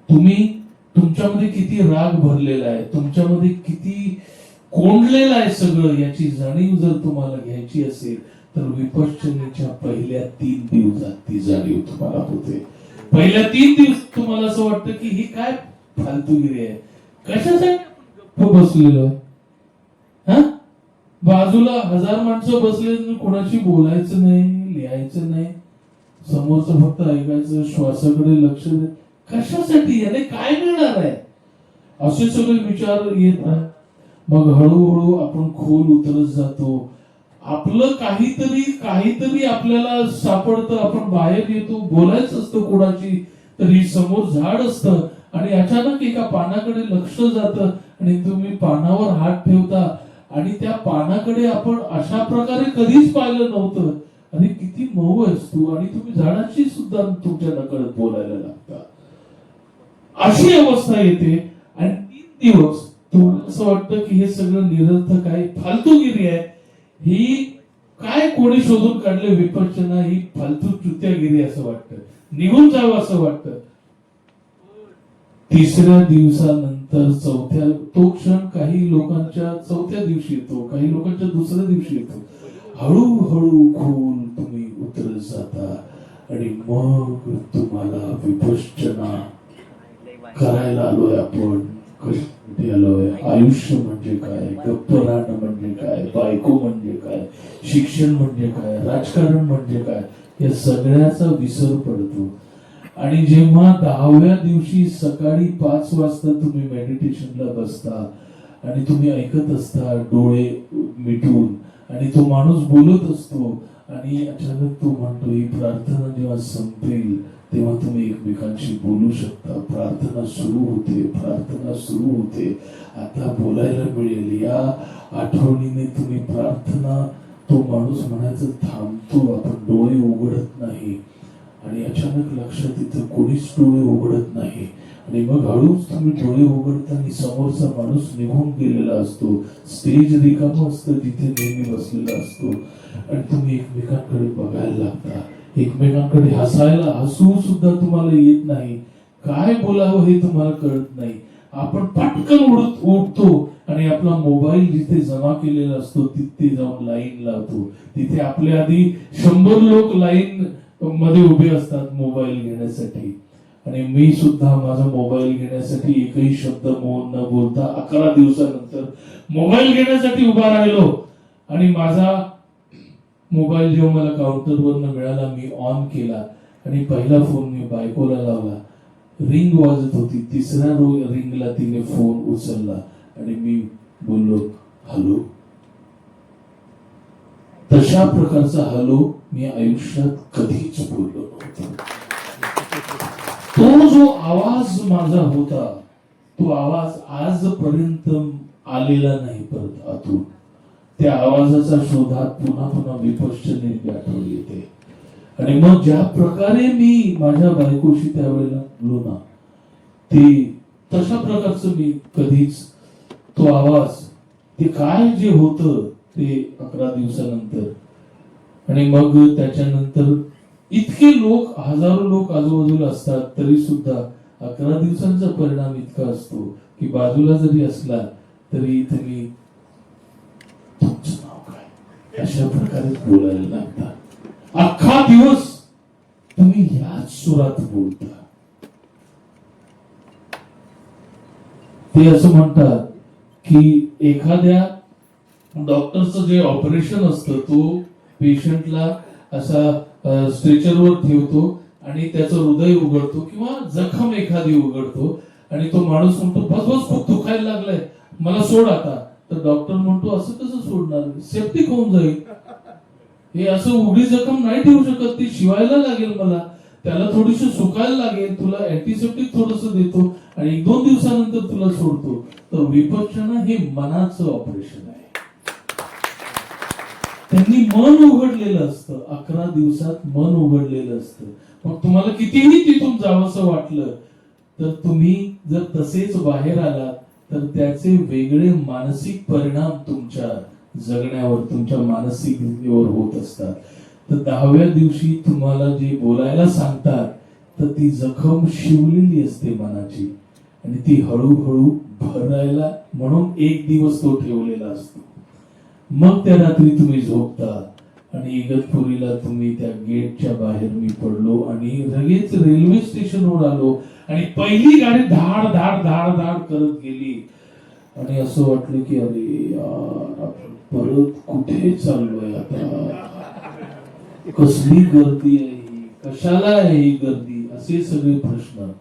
Speaker 2: तुम्ही तुमच्यामध्ये किती राग भरलेला आहे, तुमच्यामध्ये किती कोंडलेलं आहे सगळं, याची जाणीव जर तुम्हाला घ्यायची असेल तर विपश्यनेच्या पहिल्या 3 दिवसात ती जाणीव तुम्हाला होते. पहिल्या 3 दिवस तुम्हाला असं वाटतं की ही काय फालतूगिरी आहे, कशासाठी बसलेलो आहे, हा, बाजूला 1000 माणसं बसले, कोणाशी बोलायचं नाही, लिहायचं नाही, समोरचं फक्त ऐकायचं, श्वासाकडे लक्ष द्या, कशासाठी, याने काय मिळणार आहे, असे सगळे विचार येत नाही. मग हळूहळू आपण खोल उतरत जातो, आपलं काहीतरी आपल्याला सापडतं, आपण बाहेर येतो, बोलायचं असतं कोणाची तरी, समोर झाड असतं आणि अचानक एका पानाकडे लक्ष जातं आणि तुम्ही पानावर हात ठेवता आणि त्या पानाकडे आपण अशा प्रकारे कधीच पाहिलं नव्हतं, आणि किती मऊ आहेस तू, आणि तुम्ही झाडाची सुद्धा तुमच्या नकळत बोलायला लागता. अशी अवस्था येते. आणि 3 दिवस तुम्हाला असं वाटतं की हे सगळं निरर्थक आहे, फालतूगिरी आहे, ही काय कोणी शोधून काढले विपश्यना, ही फालतू चुत्यागिरी असं वाटतं, निघून जावं असं वाटतं. 3ऱ्या दिवसानंतर तो क्षण काही लोकांच्या 4थ्या दिवशी येतो, काही लोकांच्या 2ऱ्या दिवशी येतो. हळूहळू खोल तुम्ही उतरत जाता आणि मग तुम्हाला विपश्यना करायला आलोय आपण, कशासाठी आलोय, आयुष्य म्हणजे काय, गप्प राहणं म्हणजे काय, बायको म्हणजे काय, शिक्षण म्हणजे काय, राजकारण म्हणजे काय, या सगळ्याचा विसर पडतो. आणि जेव्हा 10व्या दिवशी सकाळी 5 वाजता तुम्ही मेडिटेशनला बसता आणि तुम्ही ऐकत असता डोळे मिटून, आणि तो माणूस बोलत असतो, आणि अचानक तो म्हणतो, ही प्रार्थना जेव्हा संपेल तेव्हा तुम्ही एकमेकांशी बोलू शकता, प्रार्थना सुरू होते, आता बोलायला मिळेल, या आठवणीने तुम्ही प्रार्थना, तो माणूस म्हणायचं थांबतो, आपण डोळे उघडत नाही, आणि अचानक लक्षात येतं कोणीच डोळे उघडत नाही, आणि मग हळूच तुम्ही डोळे उघडताना समोरचा माणूस निघून गेलेला असतो, स्टेज रिकामं असतं जिथे नेहमी बसलेला असतो, आणि तुम्ही एकमेकांकडे बघायला लागता, एकमेकांकडे हसू सुद्धा तुम्हाला येत नाही, काय बोलावं हे तुम्हाला कळत नाही. आपण पटकन उठतो आणि आपला मोबाईल जिथे जमा केलेला असतो तिथे जाऊन लाईन लावतो, तिथे आपल्या आधी 100 लोक लाईन मध्ये उभे असतात मोबाईल घेण्यासाठी, आणि मी सुद्धा माझा मोबाईल घेण्यासाठी एकही शब्द न बोलता 11 दिवसानंतर मोबाईल घेण्यासाठी उभा राहिलो. आणि माझा मोबाईल जेव्हा मला काउंटरवरनं मिळाला, मी ऑन केला आणि पहिला फोन मी बायकोला लावला, रिंग वाजत होती, 3ऱ्या रिंगला तिने फोन उचलला आणि मी बोललो हॅलो. तशा प्रकारचा हॅलो मी आयुष्यात कधीच बोललो नव्हतो. तो जो आवाज माझा होता, तो आवाज आजपर्यंत आलेला नाही परत आतून. त्या आवाजाच्या शोधात पुन्हा पुन्हा विपश्यनेची आठवण येते. आणि मग ज्या प्रकारे मी माझ्या बायकोशी त्यावेळेला बोललो ना, ते तशा प्रकारचं मी कधीच, तो आवाज, ते काय जे होतं ते 11 दिवसानंतर. आणि मग त्याच्यानंतर इतके लोक, हजारो लोक आजूबाजूला असतात तरी सुद्धा 11 दिवसांचा परिणाम इतका असतो की बाजूला जरी असला तरी तुम्ही तुमचं नाव काय अशा प्रकारे बोलायला लागता. अख्खा दिवस तुम्ही ह्याच सुरात बोलता. ते असं म्हणतात की एखाद्या डॉक्टरचं जे ऑपरेशन असतं, तो पेशंटला असा स्ट्रेचरवर ठेवतो आणि त्याचं हृदय उघडतो किंवा जखम एखादी उघडतो आणि तो माणूस म्हणतो बस बस खूप दुखायला लागलाय, मला सोड आता. तर डॉक्टर म्हणतो असं कसं सोडणार, सेप्टिक होऊन जाईल, हे असं उघडी जखम नाही ठेवू शकत, ती शिवायला लागेल मला, त्याला थोडीशी सुकायला लागेल, तुला अँटीसेप्टिक थोडस देतो आणि 1-2 दिवसानंतर तुला सोडतो. तर विपश्यना हे मनाचं ऑपरेशन आहे. त्यांनी मन उघडलेलं असतं, 11 दिवसात मन उघडलेलं असतं. मग तुम्हाला कितीही तिथून जावंसं वाटलं तर तुम्ही जर तसेच बाहेर आलात तर त्याचे वेगळे मानसिक परिणाम तुमच्या जगण्यावर, तुमच्या मानसिकतेवर होत असतात. तर 10व्या दिवशी तुम्हाला जे बोलायला सांगतात तर ती जखम शिवलेली असते मनाची आणि ती हळूहळू भरायला म्हणून 1 दिवस तो ठेवलेला असतो. मग त्या रात्री तुम्ही झोपता आणि इगतपुरीला तुम्ही त्या गेटच्या बाहेर मी पडलो आणि लगेच रेल्वे स्टेशनवर आलो आणि पहिली गाडी धाड धाड धाड धाड करत गेली आणि असं वाटलं की अरे यार आपण परत कुठे चाललोय आता, कसली गर्दी आहे ही, कशाला आहे ही गर्दी, असे सगळे प्रश्न.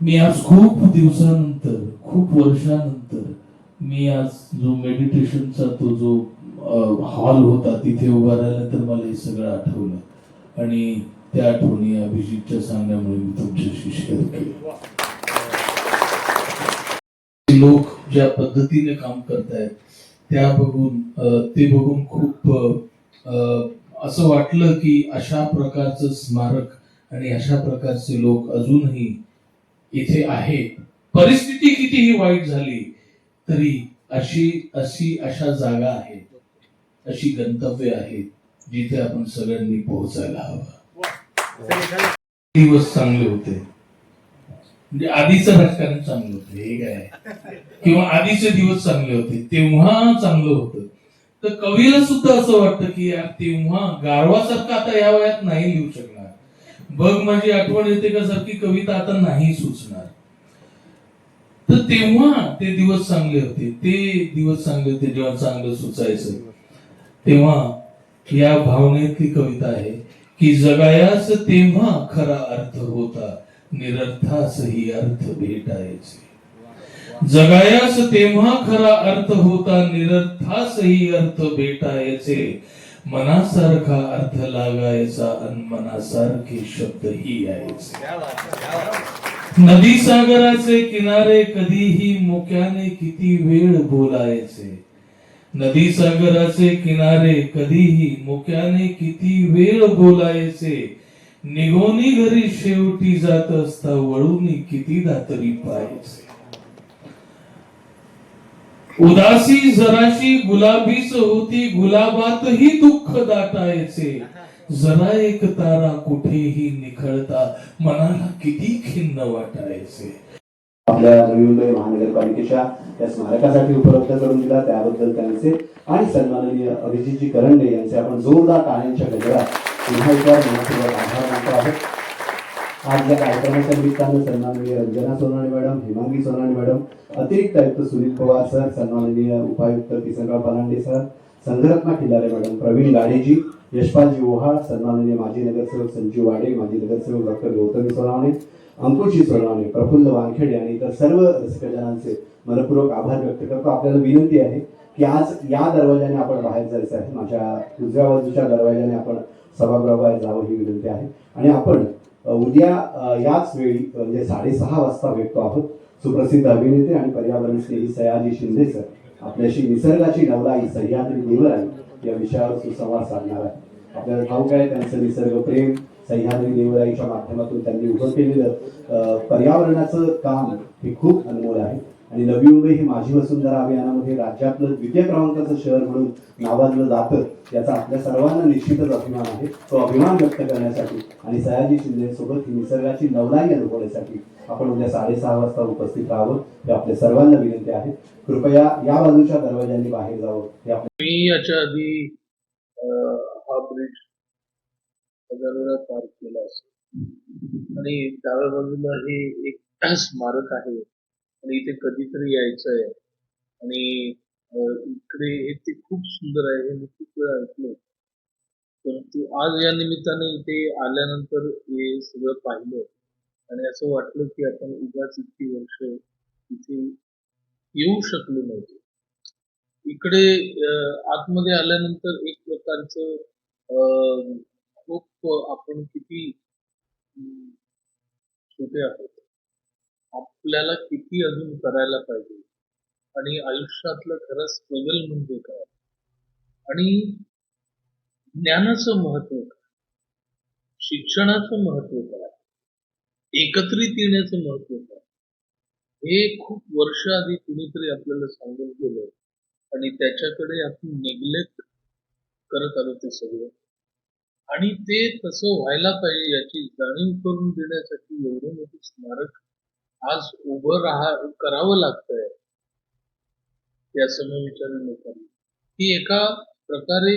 Speaker 2: मी आज खूप दिवसानंतर, खूप वर्षानंतर मी आज जो मेडिटेशनचा तो जो हॉल होता तिथे उभा राहिल्यानंतर मला हे सगळं आठवलं आणि त्या आठवणी अभिजितच्या सांगण्यामुळे मी तुमच्याशी शेअर केलं. लोक ज्या पद्धतीने काम करतायत त्या बघून ते बघून खूप असं वाटलं की अशा प्रकारचं स्मारक आणि अशा प्रकारचे लोक अजूनही इथे आहेत. परिस्थिती कितीही वाईट झाली तरी अशा जागा आहेत, अशी गंतव्य आहेत जिथे आपण सगळ्यांनी पोहोचायला हवं. दिवस चांगले होते म्हणजे आधीचं राजकारण चांगलं होतं हे काय, किंवा आधीचे दिवस चांगले होते तेव्हा चांगलं होतं. तर कवीला सुद्धा असं वाटतं की यार तेव्हा गारवासारखं आता या वयात नाही लिहू शकणार, बघ माझी आठवण येते का सारखी कविता आता नाही सुचणार. तर तेव्हा ते दिवस चांगले होते, ते दिवस चांगले होते जेव्हा चांगलं सुचायचं. तेव्हा या भावनेतली कविता आहे की जगायास तेव्हा खरा अर्थ होता, निरर्थासही अर्थ भेटायचे. जगायास तेव्हा खरा अर्थ होता, निरर्थासही अर्थ भेटायचे. मनासारखा अर्थ लागायचा अन मनासारखे शब्दही यायचे. नदी सागराचे किनारे कधीही मुक्याने किती वेळ बोलायचे. नदी सागराचे किनारे कधीही मुक्याने किती वेळ बोलायचे. निघोनी घरी शेवटी जात असता वळूनी कितीदा तरी पाहायचे. उदासी जराशी गुलाबीच होती, गुलाबातही दुःख दाटायचे. जरा एक तारा कुठेही निखळता मनाला किती खिन्न वाटायचे.
Speaker 1: आपल्या नवी मुंबई महानगरपालिकेच्या या स्मारकासाठी उपलब्ध करून दिला त्याबद्दल त्यांचे आणि सन्माननीय अभिजितजी करंडे यांचे आपण जोरदार टाळ्यांच्या गजरात पुन्हा एकदा मनापूर्वक आभार मानतो आहोत. आज या कार्यक्रमाच्या निमित्तानं सन्माननीय रंजना सोनाने मॅडम, हेमांगी सोनाने मॅडम, अतिरिक्त आयुक्त सुनील पवार सर, सन्माननीय उपायुक्त किसनराव पलांडे सर, संघरत्ना खिल्लारे मॅडम, प्रवीण गाडेजी, यशपालजी ओहाळ, सन्माननीय माजी नगरसेवक संजीव वाडे, माजी नगरसेवक डॉक्टर गौतमी सोनावणे, अंकुशजी सोनावणे, प्रफुल्ल वानखेडे आणि इतर सर्व रसिकजनांचे मनपूर्वक आभार व्यक्त करतो. आपल्याला विनंती आहे की आज या दरवाजाने आपण बाहेर जायचं आहे, माझ्या उजव्या बाजूच्या दरवाजाने आपण सभागृहाबाहेर जावं ही विनंती आहे आणि आपण उद्या याच वेळी म्हणजे 6:30 वाजता भेटतो आहोत. सुप्रसिद्ध अभिनेते आणि पर्यावरण स्नेही सयाजी शिंदे सर आपल्याशी निसर्गाची नवलाई सह्याद्री देवराई या विषयावर सुसंवाद साधणार आहे. आपल्याला ठाऊक आहे त्यांचं निसर्ग प्रेम, सह्याद्री देवराईच्या माध्यमातून त्यांनी उभं केलेलं पर्यावरणाचं काम हे खूप अनमोल आहे आणि नवी मुंबई ही माझी वसुंधरा अभियानामध्ये राज्यातलं 2य क्रमांकाचं शहर म्हणून नावाजलं जातं याचा आपल्या सर्वांना निश्चितच अभिमान आहे. तो अभिमान व्यक्त करण्यासाठी आणि सयाजी शिंदे सोबत ही निसर्गाची नवलाई अनुभवण्यासाठी आपण उद्या 6:30 वाजता उपस्थित राहावं हे आपल्या सर्वांना विनंती आहे. कृपया या बाजूच्या दरवाजांनी बाहेर जावं हे
Speaker 2: मी याच्या आधी हा ब्रिज हजार वेळा पार केला असेल आणि डाव्या बाजूला हे एक स्मारक आहे आणि इथे कधीतरी यायचं आहे आणि इकडे ते खूप सुंदर आहे हे मी खूप वेळा ऐकलं. परंतु आज या निमित्ताने इथे आल्यानंतर हे सगळं पाहिलं आणि असं वाटलं की आपण उगाच इतकी वर्ष इथे येऊ शकलो नव्हतो. इकडे आतमध्ये आल्यानंतर एक प्रकारचं खूप आपण किती अं, छोटे आहोत. आपल्याला किती अजून करायला पाहिजे आणि आयुष्यातलं खरं स्ट्रगल म्हणजे काय आणि ज्ञानाचं महत्व काय, शिक्षणाचं महत्व काय, एकत्रित येण्याचं महत्व काय, हे खूप वर्ष आधी कुणीतरी आपल्याला सांगून गेलं आणि त्याच्याकडे आपण निग्लेक्ट करत आलो ते सगळं आणि ते तसं व्हायला पाहिजे याची जाणीव करून देण्यासाठी एवढं मोठं स्मारक आज उभं करावं लागतंय या समविचारी लोकांना. ही एका प्रकारे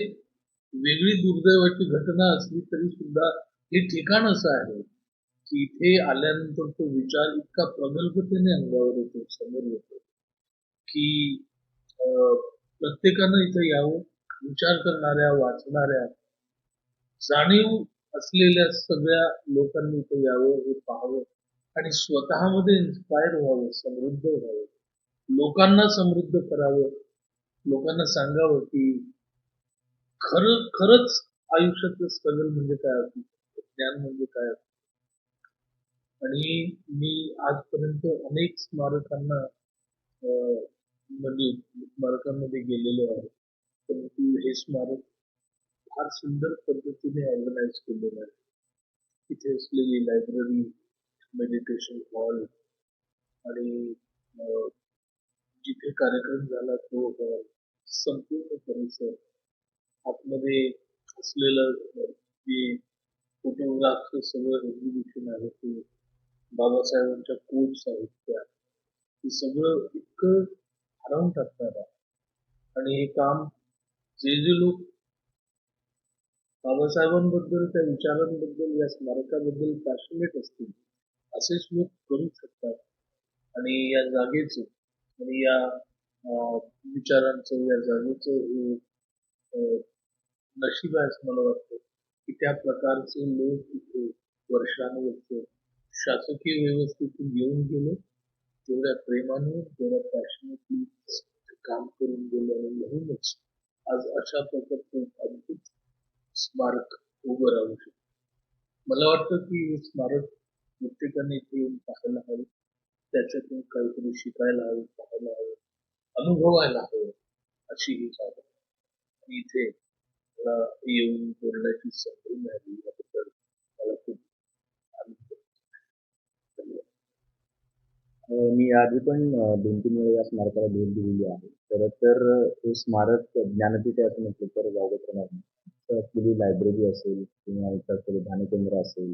Speaker 2: वेगळी दुर्दैवाची घटना असली तरी सुद्धा हे ठिकाण असं आहे की इथे आल्यानंतर तो विचार इतका प्रगल्भतेने अंगावर येतो, समोर येतो की प्रत्येकानं इथे यावं, विचार करणाऱ्या, वाचणाऱ्या, जाणीव असलेल्या सगळ्या लोकांनी इथे यावं, हे पाहावं आणि स्वतःमध्ये इन्स्पायर व्हावं, समृद्ध व्हावं, लोकांना समृद्ध करावं, लोकांना सांगावं की खरंच आयुष्यातलं स्ट्रगल म्हणजे काय असू शकतं, ज्ञान म्हणजे काय असतं. आणि मी आजपर्यंत अनेक स्मारकांना म्हणजे स्मारकांमध्ये गेलेलो आहे, परंतु हे स्मारक फार सुंदर पद्धतीने ऑर्गनाईज केलेलं आहे. तिथे असलेली लायब्ररी, मेडिटेशन हॉल आणि जिथे कार्यक्रम झाला तो हॉल, संपूर्ण परिसर, आतमध्ये असलेलं जे फोटोग्राफचं सगळं एक्झिबिशन आहे ते, बाबासाहेबांच्या कोट्स आहेत त्या, हे सगळं इतकं हरवून टाकणार आहे. आणि हे काम जे लोक बाबासाहेबांबद्दल, त्या विचारांबद्दल, या स्मारकाबद्दल पॅशनेट असतील असेच लोक करू शकतात. आणि या जागेचं आणि या विचारांचं, या जागेचं हे नशीब आहे असं मला वाटतं की त्या प्रकारचे लोक इथे वर्षानुवर्ष शासकीय व्यवस्थेतून येऊन गेले, तेवढ्या प्रेमाने, तेवढ्या पॅशनेटली काम करून गेले आणि म्हणूनच आज अशा प्रकारचं अद्भुत स्मारक उभं राहू शकतं. मला वाटतं की हे स्मारक प्रत्येकाने इथे येऊन पाहायला हवं, त्याच्यातून काहीतरी शिकायला हवं, पाहायला हवं, अनुभवायला हवं, अशी ही जागा. आणि इथे मला येऊन बोलण्याची संधी मिळाली याबद्दल मला खूप आनंद. धन्यवाद.
Speaker 4: मी आधी पण 2-3 वेळा या स्मारकाला भेट दिलेली आहे. खरं तर हे स्मारक ज्ञानपीठ आहे असं म्हटलं तर वावगं ठरणार नाही. इथं असलेली लायब्ररी असेल किंवा इथं असलेलं ध्यानकेंद्र असेल,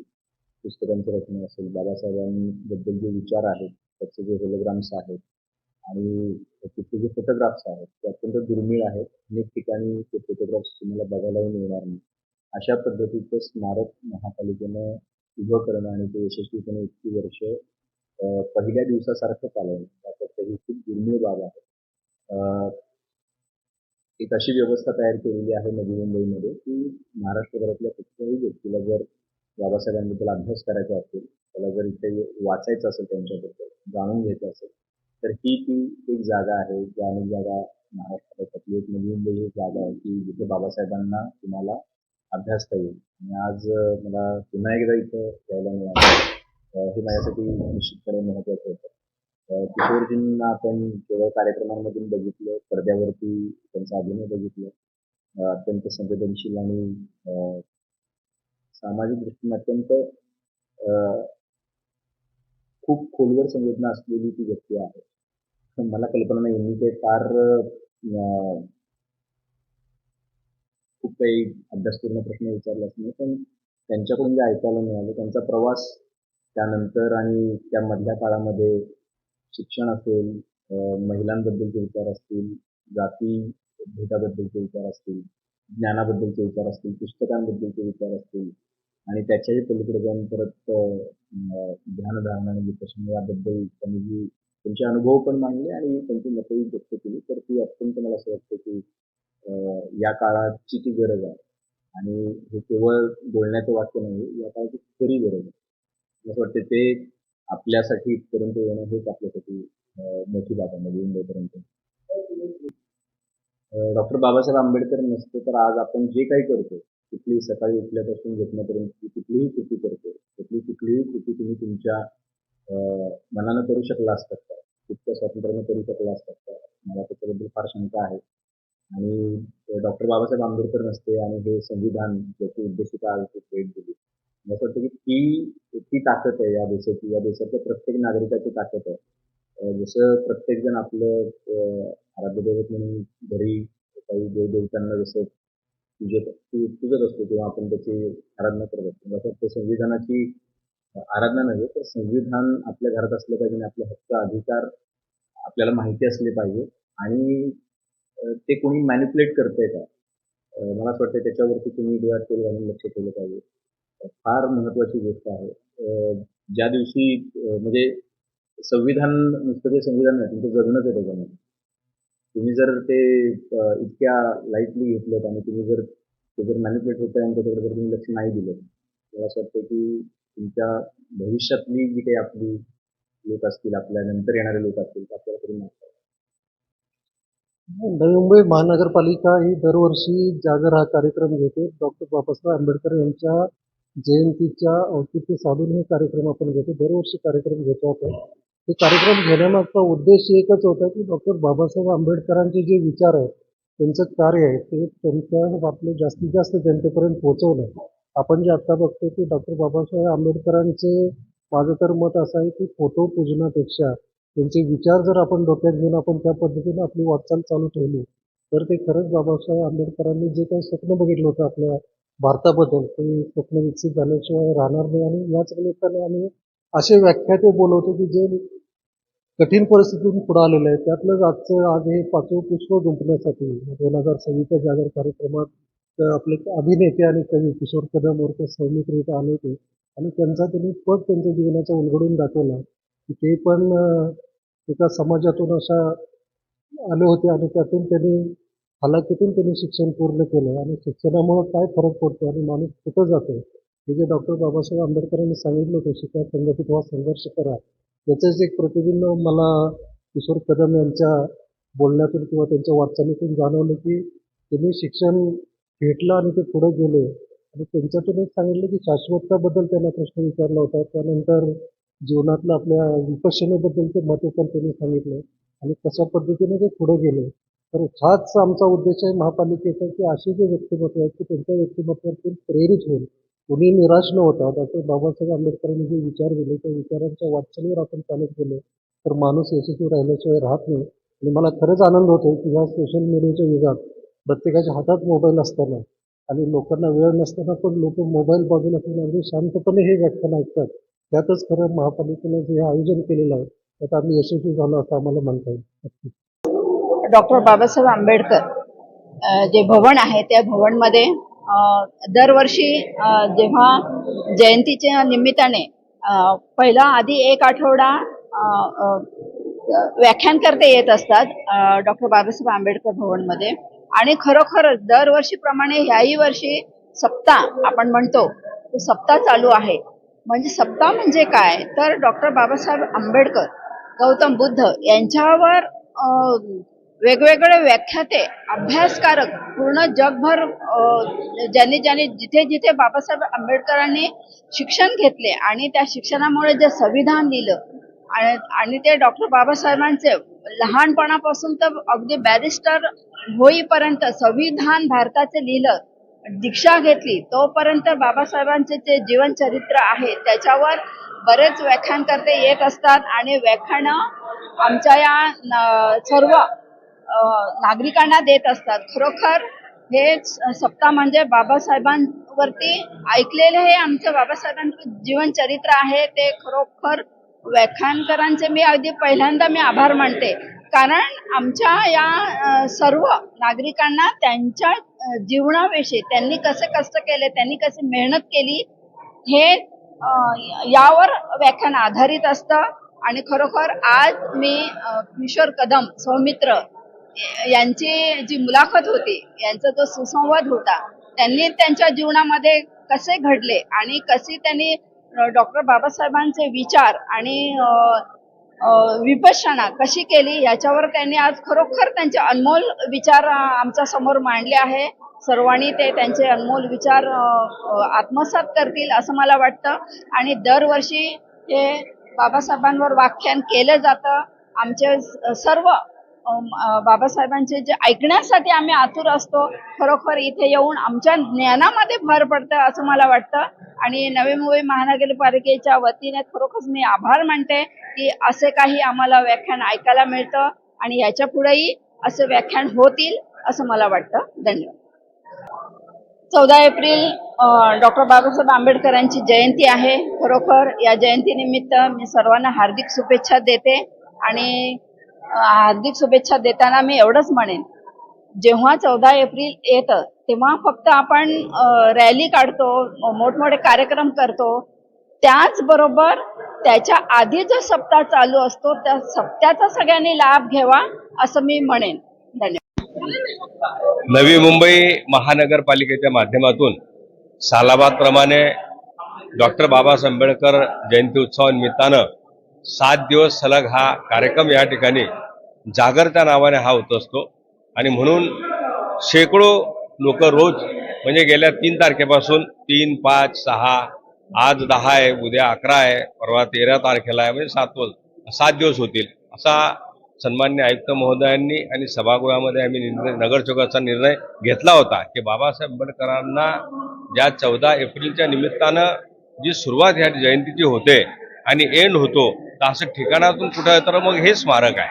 Speaker 4: पुस्तकांचं रचना असेल, बाबासाहेबांबद्दल जे विचार आहेत, त्याचे जे होलोग्राम्स आहेत आणि तिथले जे फोटोग्राफ्स आहेत, ते अत्यंत दुर्मिळ आहेत. अनेक ठिकाणी ते फोटोग्राफ्स तुम्हाला बघायलाही मिळणार नाही. अशा पद्धतीचं स्मारक महापालिकेनं उभं करणं आणि ते यशस्वीपणे इतकी वर्ष पहिल्या दिवसासारखं चालवणं यापेक्षा ही खूप दुर्मिळ बाब आहे. एक अशी व्यवस्था तयार केलेली आहे नवी मुंबईमध्ये की महाराष्ट्रभरातल्या कुठल्याही व्यक्तीला जर बाबासाहेबांबद्दल अभ्यास करायचा असेल, त्याला जर इथे वाचायचं असेल त्यांच्याबद्दल, जाणून घ्यायचं असेल, तर ही ती एक जागा आहे. ज्या अनेक जागा महाराष्ट्रातली एक नवी मुंबई एक जागा आहे की जिथे बाबासाहेबांना तुम्हाला अभ्यासता येईल. आणि आज मला पुन्हा एकदा इथं यायला मिळालं, हे माझ्यासाठी निश्चितपणे महत्त्वाचं होतं. किशोरजींना आपण केवळ कार्यक्रमांमधून बघितलं, पडद्यावरती त्यांचा अभिनय बघितलं. अत्यंत संवेदनशील आणि सामाजिक दृष्टीने अत्यंत खूप खोलवर संवेदना असलेली ती व्यक्ती आहे. पण मला कल्पना नाही मी ते फार खूप काही अभ्यासपूर्ण प्रश्न विचारलाच नाही, पण त्यांच्याकडून जे ऐकायला मिळालं, त्यांचा प्रवास त्यानंतर आणि त्या मधल्या काळामध्ये शिक्षण असेल, महिलांबद्दलचे विचार असतील, जाती भेदाबद्दलचे विचार असतील, ज्ञानाबद्दलचे विचार असतील, पुस्तकांबद्दलचे विचार असतील आणि त्याच्याही पलीकडे जाऊन परत ध्यानधारणा आणि विकसन याबद्दल त्यांनी जी त्यांचे अनुभव पण मांडले आणि त्यांची मतंही व्यक्त केली. तर ती अत्यंत मला असं वाटतं की या काळाची ती गरज आहे. आणि हे केवळ बोलण्याचं वाक्य नाही, या काळाची खरी गरज आहे. असं वाटतं ते आपल्यासाठी इथपर्यंत येणं हेच आपल्यासाठी मोठी बाब आहे नवी मुंबईपर्यंत. डॉक्टर बाबासाहेब आंबेडकर नसते तर आज आपण जे काही करतो, कुठलीही सकाळी उठल्यापासून झोपण्यापर्यंत कुठलीही कृती करतो, त्यातली कुठलीही कृती तुम्ही तुमच्या मनानं करू शकला असतात का? तितक्या स्वातंत्र्याने करू शकला असतात का? मला त्याच्याबद्दल फार शंका आहे. आणि डॉक्टर बाबासाहेब आंबेडकर नसते आणि हे संविधान ज्याची उद्देशिका आज भेट दिली, मला असं वाटतं की ती ताकद आहे या देशाची, या देशातल्या प्रत्येक नागरिकाची ताकद आहे. जसं प्रत्येकजण आपलं आराध्य दैवत म्हणून घरी काही देवदेवतांना जसं पूजत असतो किंवा आपण त्याची आराधना करत असतो, तसं ते संविधानाची आराधना नव्हे तर संविधान आपल्या घरात असलं पाहिजे आणि आपले हक्क अधिकार आपल्याला माहिती असले पाहिजे. आणि ते कोणी मॅनिप्युलेट करतंय का, मला असं वाटतं त्याच्यावरती तुम्ही डोळ्यात तेल घालून लक्ष ठेवलं पाहिजे. फार महत्वाची गोष्ट आहे. ज्या दिवशी म्हणजे संविधान नुसतं ते संविधान नाही, तुमचं जगणंच आहे त्याच्यामध्ये. तुम्ही जर ते इतक्या लाईटली घेतलं आणि तुम्ही जर ते जर मॅनिप्युलेट होत आहे आणि त्याच्याकडे जर तुम्ही लक्ष नाही दिलं, मला असं वाटतं की तुमच्या भविष्यातली जी काही आपली लोक असतील, आपल्या नंतर येणारे लोक असतील, तर आपल्याला तरी माहिती आहे.
Speaker 5: नवी मुंबई महानगरपालिका ही दरवर्षी जागर हा कार्यक्रम घेते. डॉक्टर बाबासाहेब आंबेडकर यांच्या जयंतीच्या औचित्य साधून हे कार्यक्रम आपण घेतो. दरवर्षी कार्यक्रम घेतो आपण. हे कार्यक्रम घेण्यामागचा उद्देश एकच होता की डॉक्टर बाबासाहेब आंबेडकरांचे जे विचार आहेत, त्यांचं कार्य आहे ते त्यांच्या आपले जास्तीत जास्त जनतेपर्यंत पोहोचवणं. आपण जे आता बघतो की डॉक्टर बाबासाहेब आंबेडकरांचे, माझं तर मत असं आहे की फोटो पूजनापेक्षा त्यांचे विचार जर आपण डोक्यात घेऊन आपण त्या पद्धतीने आपली वाटचाल चालू ठेवली तर ते खरंच बाबासाहेब आंबेडकरांनी जे काही स्वप्न बघितलं होतं आपल्या भारताबद्दल, ते स्वप्न विकसित झाल्याशिवाय राहणार नाही. आणि याच निमित्ताने आम्ही असे व्याख्याते बोलवतो की जे कठीण परिस्थितीतून पुढे आलेलं आहे. त्यातलंच आज हे 5वं पुष्प गुंफण्यासाठी 2026च्या जागर कार्यक्रमात आपले अभिनेते आणि कवी किशोर कदम उर्फ सौमित्र इथं आले होते आणि त्यांनी पट त्यांच्या जीवनाचा उलगडून दाखवला की ते पण एका समाजातून अशा आले होते आणि त्यातून त्यांनी हालाकीतून त्यांनी शिक्षण पूर्ण केलं आणि शिक्षणामुळे काय फरक पडतो आणि माणूस कुठं जातो हे जे डॉक्टर बाबासाहेब आंबेडकरांनी सांगितलं होतं, शिका, संघटित व्हा, संघर्ष करा, त्याचंच एक प्रतिबिंब मला किशोर कदम यांच्या बोलण्यातून किंवा त्यांच्या वाटचालीतून जाणवलं की त्यांनी शिक्षण घेतलं आणि ते पुढे गेले. आणि त्यांच्यातून एक सांगितलं की शाश्वतताबद्दल त्यांना प्रश्न विचारला होता. त्यानंतर जीवनातलं आपल्या विपश्यनेबद्दलचं महत्त्व पण त्यांनी सांगितलं आणि कशा पद्धतीने ते पुढे गेले. तर हाच आमचा उद्देश आहे महापालिकेचा की असे जे व्यक्तिमत्व आहेत की त्यांच्या व्यक्तिमत्वातून प्रेरित होईल, कुणी निराश न होता डॉक्टर बाबासाहेब आंबेडकरांनी जे विचार दिले त्या विचारांच्या वाटचालीवर आपण चालत गेलो तर माणूस यशस्वी राहिल्याशिवाय राहत नाही. आणि मला खरंच आनंद होतो की ह्या सोशल मीडियाच्या युगात प्रत्येकाच्या हातात मोबाईल असताना आणि लोकांना वेळ नसताना पण लोक मोबाईल बाजूला ठेवून अगदी शांतपणे हे व्याख्यान ऐकतात. त्यातच खरं महापालिकेनं जे आयोजन केलेलं आहे त्यात आम्ही यशस्वी झालो असं आम्हाला म्हणता येईल.
Speaker 6: डॉक्टर बाबासाहेब आंबेडकर जे भवन आहे त्या भवनमध्ये दरवर्षी जेव्हा जयंतीच्या निमित्ताने पहिला आधी एक आठवडा व्याख्यानकर्ते येत असतात डॉक्टर बाबासाहेब आंबेडकर भवनमध्ये. आणि खरोखर दरवर्षीप्रमाणे ह्याही वर्षी सप्ताह आपण म्हणतो तो सप्ताह चालू आहे. म्हणजे सप्ताह म्हणजे काय तर डॉक्टर बाबासाहेब आंबेडकर, गौतम बुद्ध यांच्यावर वेगवेगळे व्याख्याते, अभ्यासकारक पूर्ण जगभर ज्यांनी जिथे जिथे बाबासाहेब आंबेडकरांनी शिक्षण घेतले आणि त्या शिक्षणामुळे जे संविधान लिहिलं आणि ते डॉक्टर बाबासाहेबांचे लहानपणापासून तर अगदी बॅरिस्टर होईपर्यंत संविधान भारताचे लिहिलं, दीक्षा घेतली, तोपर्यंत बाबासाहेबांचे जे जीवनचरित्र आहे त्याच्यावर बरेच व्याख्यानकर्ते येत असतात. आणि व्याख्यानं आमच्या या सर्व नागरिकांना देत असतात. खरोखर हे सप्ताह म्हणजे बाबासाहेबांवरती ऐकलेले हे आमचं बाबासाहेबांचं जीवनचरित्र आहे. ते खरोखर व्याख्यानकरांचे मी अगदी पहिल्यांदा मी आभार मानते, कारण आमच्या या सर्व नागरिकांना त्यांच्या जीवनाविषयी त्यांनी कसे कष्ट केले, त्यांनी कशी मेहनत केली हे यावर व्याख्यान आधारित असतं. आणि खरोखर आज मी किशोर कदम सौमित्र यांची जी मुलाखत होती, यांचा जो सुसंवाद होता, त्यांनी त्यांच्या जीवनामध्ये कसे घडले आणि कशी त्यांनी डॉक्टर बाबासाहेबांचे विचार आणि विपश्यना कशी केली याच्यावर त्यांनी आज खरोखर त्यांचे अनमोल विचार आमच्या समोर मांडले आहे. सर्वांनी ते त्यांचे अनमोल विचार आत्मसात करतील असं मला वाटतं. आणि दरवर्षी हे बाबासाहेबांवर व्याख्यान केलं जातं. आमचे सर्व बाबासाहेबांचे जे ऐकण्यासाठी आम्ही आतुर असतो. खरोखर इथे येऊन आमच्या ज्ञानामध्ये भर पडतं असं मला वाटतं. आणि नवी मुंबई महानगरपालिकेच्या वतीने खरोखर मी आभार मानते की असे काही आम्हाला व्याख्यान ऐकायला मिळतं आणि याच्या पुढेही असे व्याख्यान होतील असं मला वाटतं. धन्यवाद. 14 एप्रिल डॉक्टर बाबासाहेब आंबेडकरांची जयंती आहे. खरोखर या जयंतीनिमित्त मी सर्वांना हार्दिक शुभेच्छा देते. आणि हार्दिक शुभेच्छा देताना मी एवढंच म्हणेन, जेव्हा 14 एप्रिल येतं तेव्हा फक्त आपण रॅली काढतो, मोठमोठे कार्यक्रम करतो. त्याचबरोबर त्याच्या आधी जो सप्ताह चालू असतो त्या सप्त्याचा सगळ्यांनी लाभ घ्यावा असं मी म्हणेन. धन्यवाद.
Speaker 7: नवी मुंबई महानगरपालिकेच्या माध्यमातून सालाबादप्रमाणे डॉक्टर बाबासाहेब आंबेडकर जयंती उत्सवानिमित्तानं 7 दिवस सलग हा कार्यक्रम या ठिकाणी जागरच्या नावाने हा होत असतो. आणि म्हणून शेकडो लोक रोज म्हणजे गेल्या 3 तारखेपासून 3, 5, 6 आज 10 आहे, उद्या 11 आहे, परवा 13 तारखेला आहे, म्हणजे 7 दिवस होतील असा सन्मान्य आयुक्त महोदयांनी आणि सभागृहामध्ये आम्ही नगरसेवकाचा निर्णय घेतला होता की बाबासाहेब आंबेडकरांना ज्या 14 एप्रिलच्या निमित्तानं जी सुरुवात ह्या जयंतीची होते आणि एंड होतो तर असं ठिकाणातून कुठं तर मग हे स्मारक आहे.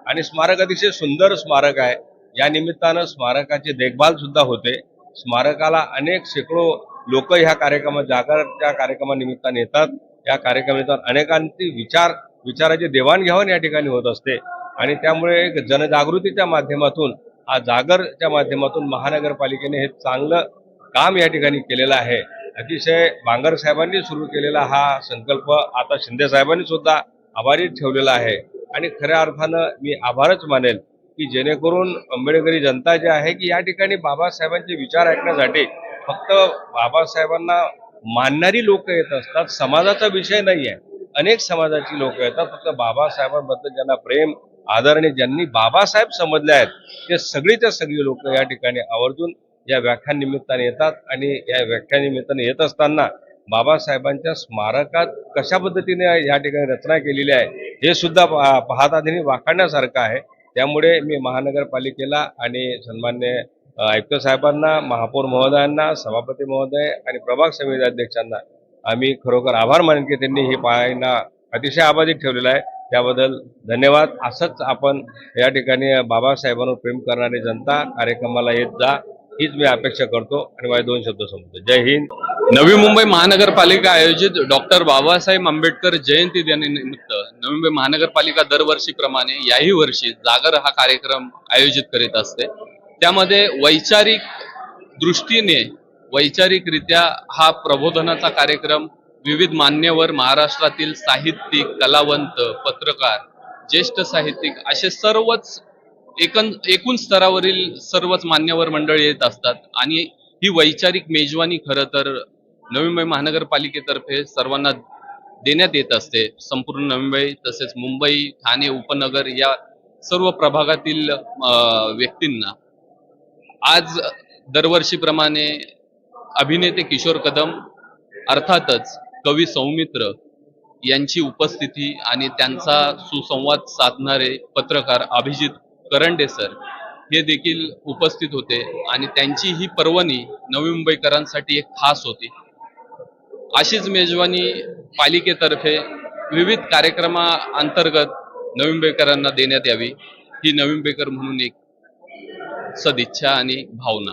Speaker 7: आणि स्मारक अतिशय सुंदर स्मारक आहे. या निमित्तानं स्मारकाची देखभाल सुद्धा होते. स्मारकाला अनेक शेकडो लोक ह्या कार्यक्रमात जागरच्या कार्यक्रमानिमित्ताने येतात. या कार्यक्रमानिमित्तानं अनेकांची विचाराची देवाणघेवाण या ठिकाणी होत असते. आणि त्यामुळे एक जनजागृतीच्या माध्यमातून जागरच्या माध्यमातून महानगरपालिकेने हे चांगलं काम या ठिकाणी केलेलं आहे. अतिशय बांगर साहेबांनी सुरू केलेला हा संकल्प आता शिंदे साहेबांनी सुद्धा आभारी ठेवलेला आहे. आणि खऱ्या अर्थानं मी आभारच मानेल की जेणेकरून आंबेडकरी जनता जी आहे की या ठिकाणी बाबासाहेबांचे विचार ऐकण्यासाठी फक्त बाबासाहेबांना मानणारी लोक येत असतात. समाजाचा विषय नाही आहे. अनेक समाजाची लोक येतात. फक्त बाबासाहेबांबद्दल ज्यांना प्रेम आदर आणि ज्यांनी बाबासाहेब समजले आहेत ते सगळीच्या सगळी लोक या ठिकाणी आवर्जून या व्याख्यान निमित्ताने येतात. आणि या व्याख्यान निमित्ताने येत असताना बाबासाहेबांच्या स्मारकात कशा पद्धतीने या ठिकाणी रचना केलेली आहे हे सुद्धा पाहता वाखाणण्यासारखं आहे. त्यामुळे मी महानगरपालिकेला आणि सन्मान्य आयुक्त साहेबांना, महापौर महोदयांना, सभापती महोदय आणि प्रभाग समिती अध्यक्षांना आम्ही खरोखर आभार मानेन की त्यांनी ही पायंडा अतिशय आबाधित ठेवलेला आहे. त्याबद्दल धन्यवाद. असंच आपण या ठिकाणी बाबासाहेबांवर प्रेम करणारी जनता कार्यक्रमाला येत जा हीच मी अपेक्षा करतो. आणि माझे 2 शब्द संपतो. जय हिंद.
Speaker 8: नवी मुंबई महानगरपालिका आयोजित डॉक्टर बाबासाहेब आंबेडकर जयंती दिनानिमित्त नवी मुंबई महानगरपालिका दरवर्षीप्रमाणे याही वर्षी जागर हा कार्यक्रम आयोजित करीत असते. त्यामध्ये वैचारिक दृष्टीने वैचारिकरित्या हा प्रबोधनाचा कार्यक्रम विविध मान्यवर महाराष्ट्रातील साहित्यिक, कलावंत, पत्रकार, ज्येष्ठ साहित्यिक असे सर्वच एकूण स्तरावरील सर्वच मान्यवर मंडळी येत असतात. आणि ही वैचारिक मेजवानी खरं तर नवी मुंबई महानगरपालिकेतर्फे सर्वांना देण्यात येत असते. संपूर्ण नवी मुंबई तसेच मुंबई, ठाणे उपनगर या सर्व प्रभागातील व्यक्तींना आज दरवर्षीप्रमाणे अभिनेते किशोर कदम अर्थातच कवी सौमित्र यांची उपस्थिती आणि त्यांचा सुसंवाद साधणारे पत्रकार अभिजित करंडे सर हे देखील उपस्थित होते. आणि त्यांची ही पर्वणी नवी मुंबईकरांसाठी एक खास होती. अशीच मेजवानी पालिकेतर्फे विविध कार्यक्रमाअंतर्गत नवी मुंबईकरांना देण्यात यावी ही नवी मुंबईकर म्हणून एक सदिच्छा आणि भावना.